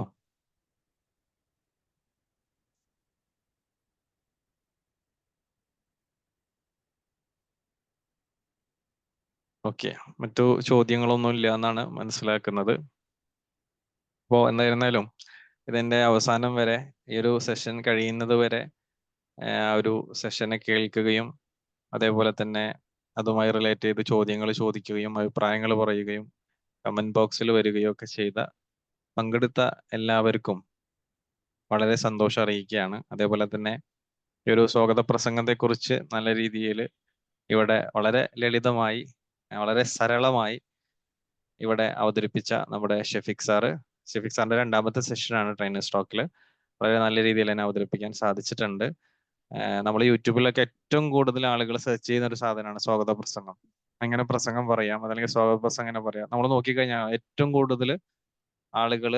ഓക്കെ, മറ്റു ചോദ്യങ്ങളൊന്നും ഇല്ല എന്നാണ് മനസ്സിലാക്കുന്നത്. അപ്പോൾ എന്തായിരുന്നാലും ഇതിന്റെ അവസാനം വരെ, ഈ ഒരു സെഷൻ കഴിയുന്നത് വരെ ഒരു സെഷനെ കേൾക്കുകയും അതേപോലെ തന്നെ അതുമായി റിലേറ്റ് ചെയ്ത് ചോദ്യങ്ങൾ ചോദിക്കുകയും അഭിപ്രായങ്ങൾ പറയുകയും കമന്റ് ബോക്സിൽ വരികയും ഒക്കെ ചെയ്ത പങ്കെടുത്ത എല്ലാവർക്കും വളരെ സന്തോഷം അറിയിക്കുകയാണ്. അതേപോലെ തന്നെ ഈ ഒരു സ്വാഗത പ്രസംഗത്തെക്കുറിച്ച് നല്ല രീതിയിൽ ഇവിടെ വളരെ ലളിതമായി, വളരെ സരളമായി ഇവിടെ അവതരിപ്പിച്ച നമ്മുടെ ഷെഫീഖ് സാറിന്റെ രണ്ടാമത്തെ സെഷനാണ് ട്രെയിനേഴ്സ് ടോക്കിൽ. വളരെ നല്ല രീതിയിൽ തന്നെ അവതരിപ്പിക്കാൻ സാധിച്ചിട്ടുണ്ട്. നമ്മൾ യൂട്യൂബിലൊക്കെ ഏറ്റവും കൂടുതൽ ആളുകൾ സെർച്ച് ചെയ്യുന്ന ഒരു സാധനമാണ് സ്വാഗത പ്രസംഗം. എങ്ങനെ പ്രസംഗം പറയാം, അതല്ലെങ്കിൽ സ്വാഗത പ്രസംഗം എങ്ങനെ പറയാം. നമ്മൾ നോക്കിക്കഴിഞ്ഞാൽ ഏറ്റവും കൂടുതൽ ആളുകൾ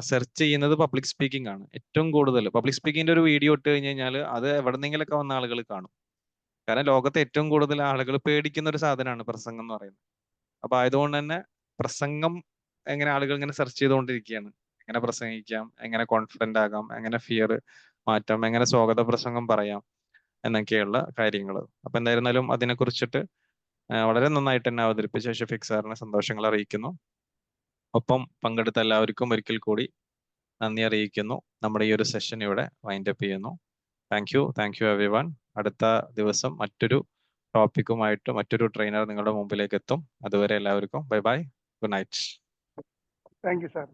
സെർച്ച് ചെയ്യുന്നത് പബ്ലിക് സ്പീക്കിംഗ് ആണ്. ഏറ്റവും കൂടുതൽ പബ്ലിക് സ്പീക്കിങ്ങിന്റെ ഒരു വീഡിയോ ഇട്ട് കഴിഞ്ഞ് കഴിഞ്ഞാൽ അത് എവിടെന്നെങ്കിലൊക്കെ വന്ന ആളുകൾ കാണും. കാരണം ലോകത്തെ ഏറ്റവും കൂടുതൽ ആളുകൾ പേടിക്കുന്ന ഒരു സാധനമാണ് പ്രസംഗം എന്ന് പറയുന്നത്. അപ്പൊ ആയതുകൊണ്ട് തന്നെ പ്രസംഗം എങ്ങനെ ആളുകൾ ഇങ്ങനെ സെർച്ച് ചെയ്തുകൊണ്ടിരിക്കുകയാണ്. എങ്ങനെ പ്രസംഗിക്കാം, എങ്ങനെ കോൺഫിഡന്റ് ആകാം, എങ്ങനെ ഫിയർ മാറ്റാം, എങ്ങനെ സ്വാഗത പ്രസംഗം പറയാം എന്നൊക്കെയുള്ള കാര്യങ്ങൾ. അപ്പൊ എന്തായിരുന്നാലും അതിനെക്കുറിച്ചിട്ട് വളരെ നന്നായിട്ട് തന്നെ അവതരിപ്പിച്ച ഷെഫീഖ് സാറിനെ സന്തോഷങ്ങൾ അറിയിക്കുന്നു. ഒപ്പം പങ്കെടുത്ത എല്ലാവർക്കും ഒരിക്കൽ കൂടി നന്ദി അറിയിക്കുന്നു. നമ്മുടെ ഈ ഒരു സെഷൻ ഇവിടെ വൈൻഡ് അപ്പ് ചെയ്യുന്നു. Thank you everyone. അടുത്ത ദിവസം മറ്റൊരു ടോപ്പിക്കുമായിട്ട് മറ്റൊരു ട്രെയിനർ നിങ്ങളുടെ മുമ്പിലേക്ക് എത്തും. അതുവരെ എല്ലാവർക്കും bye bye, good night. Thank you sir.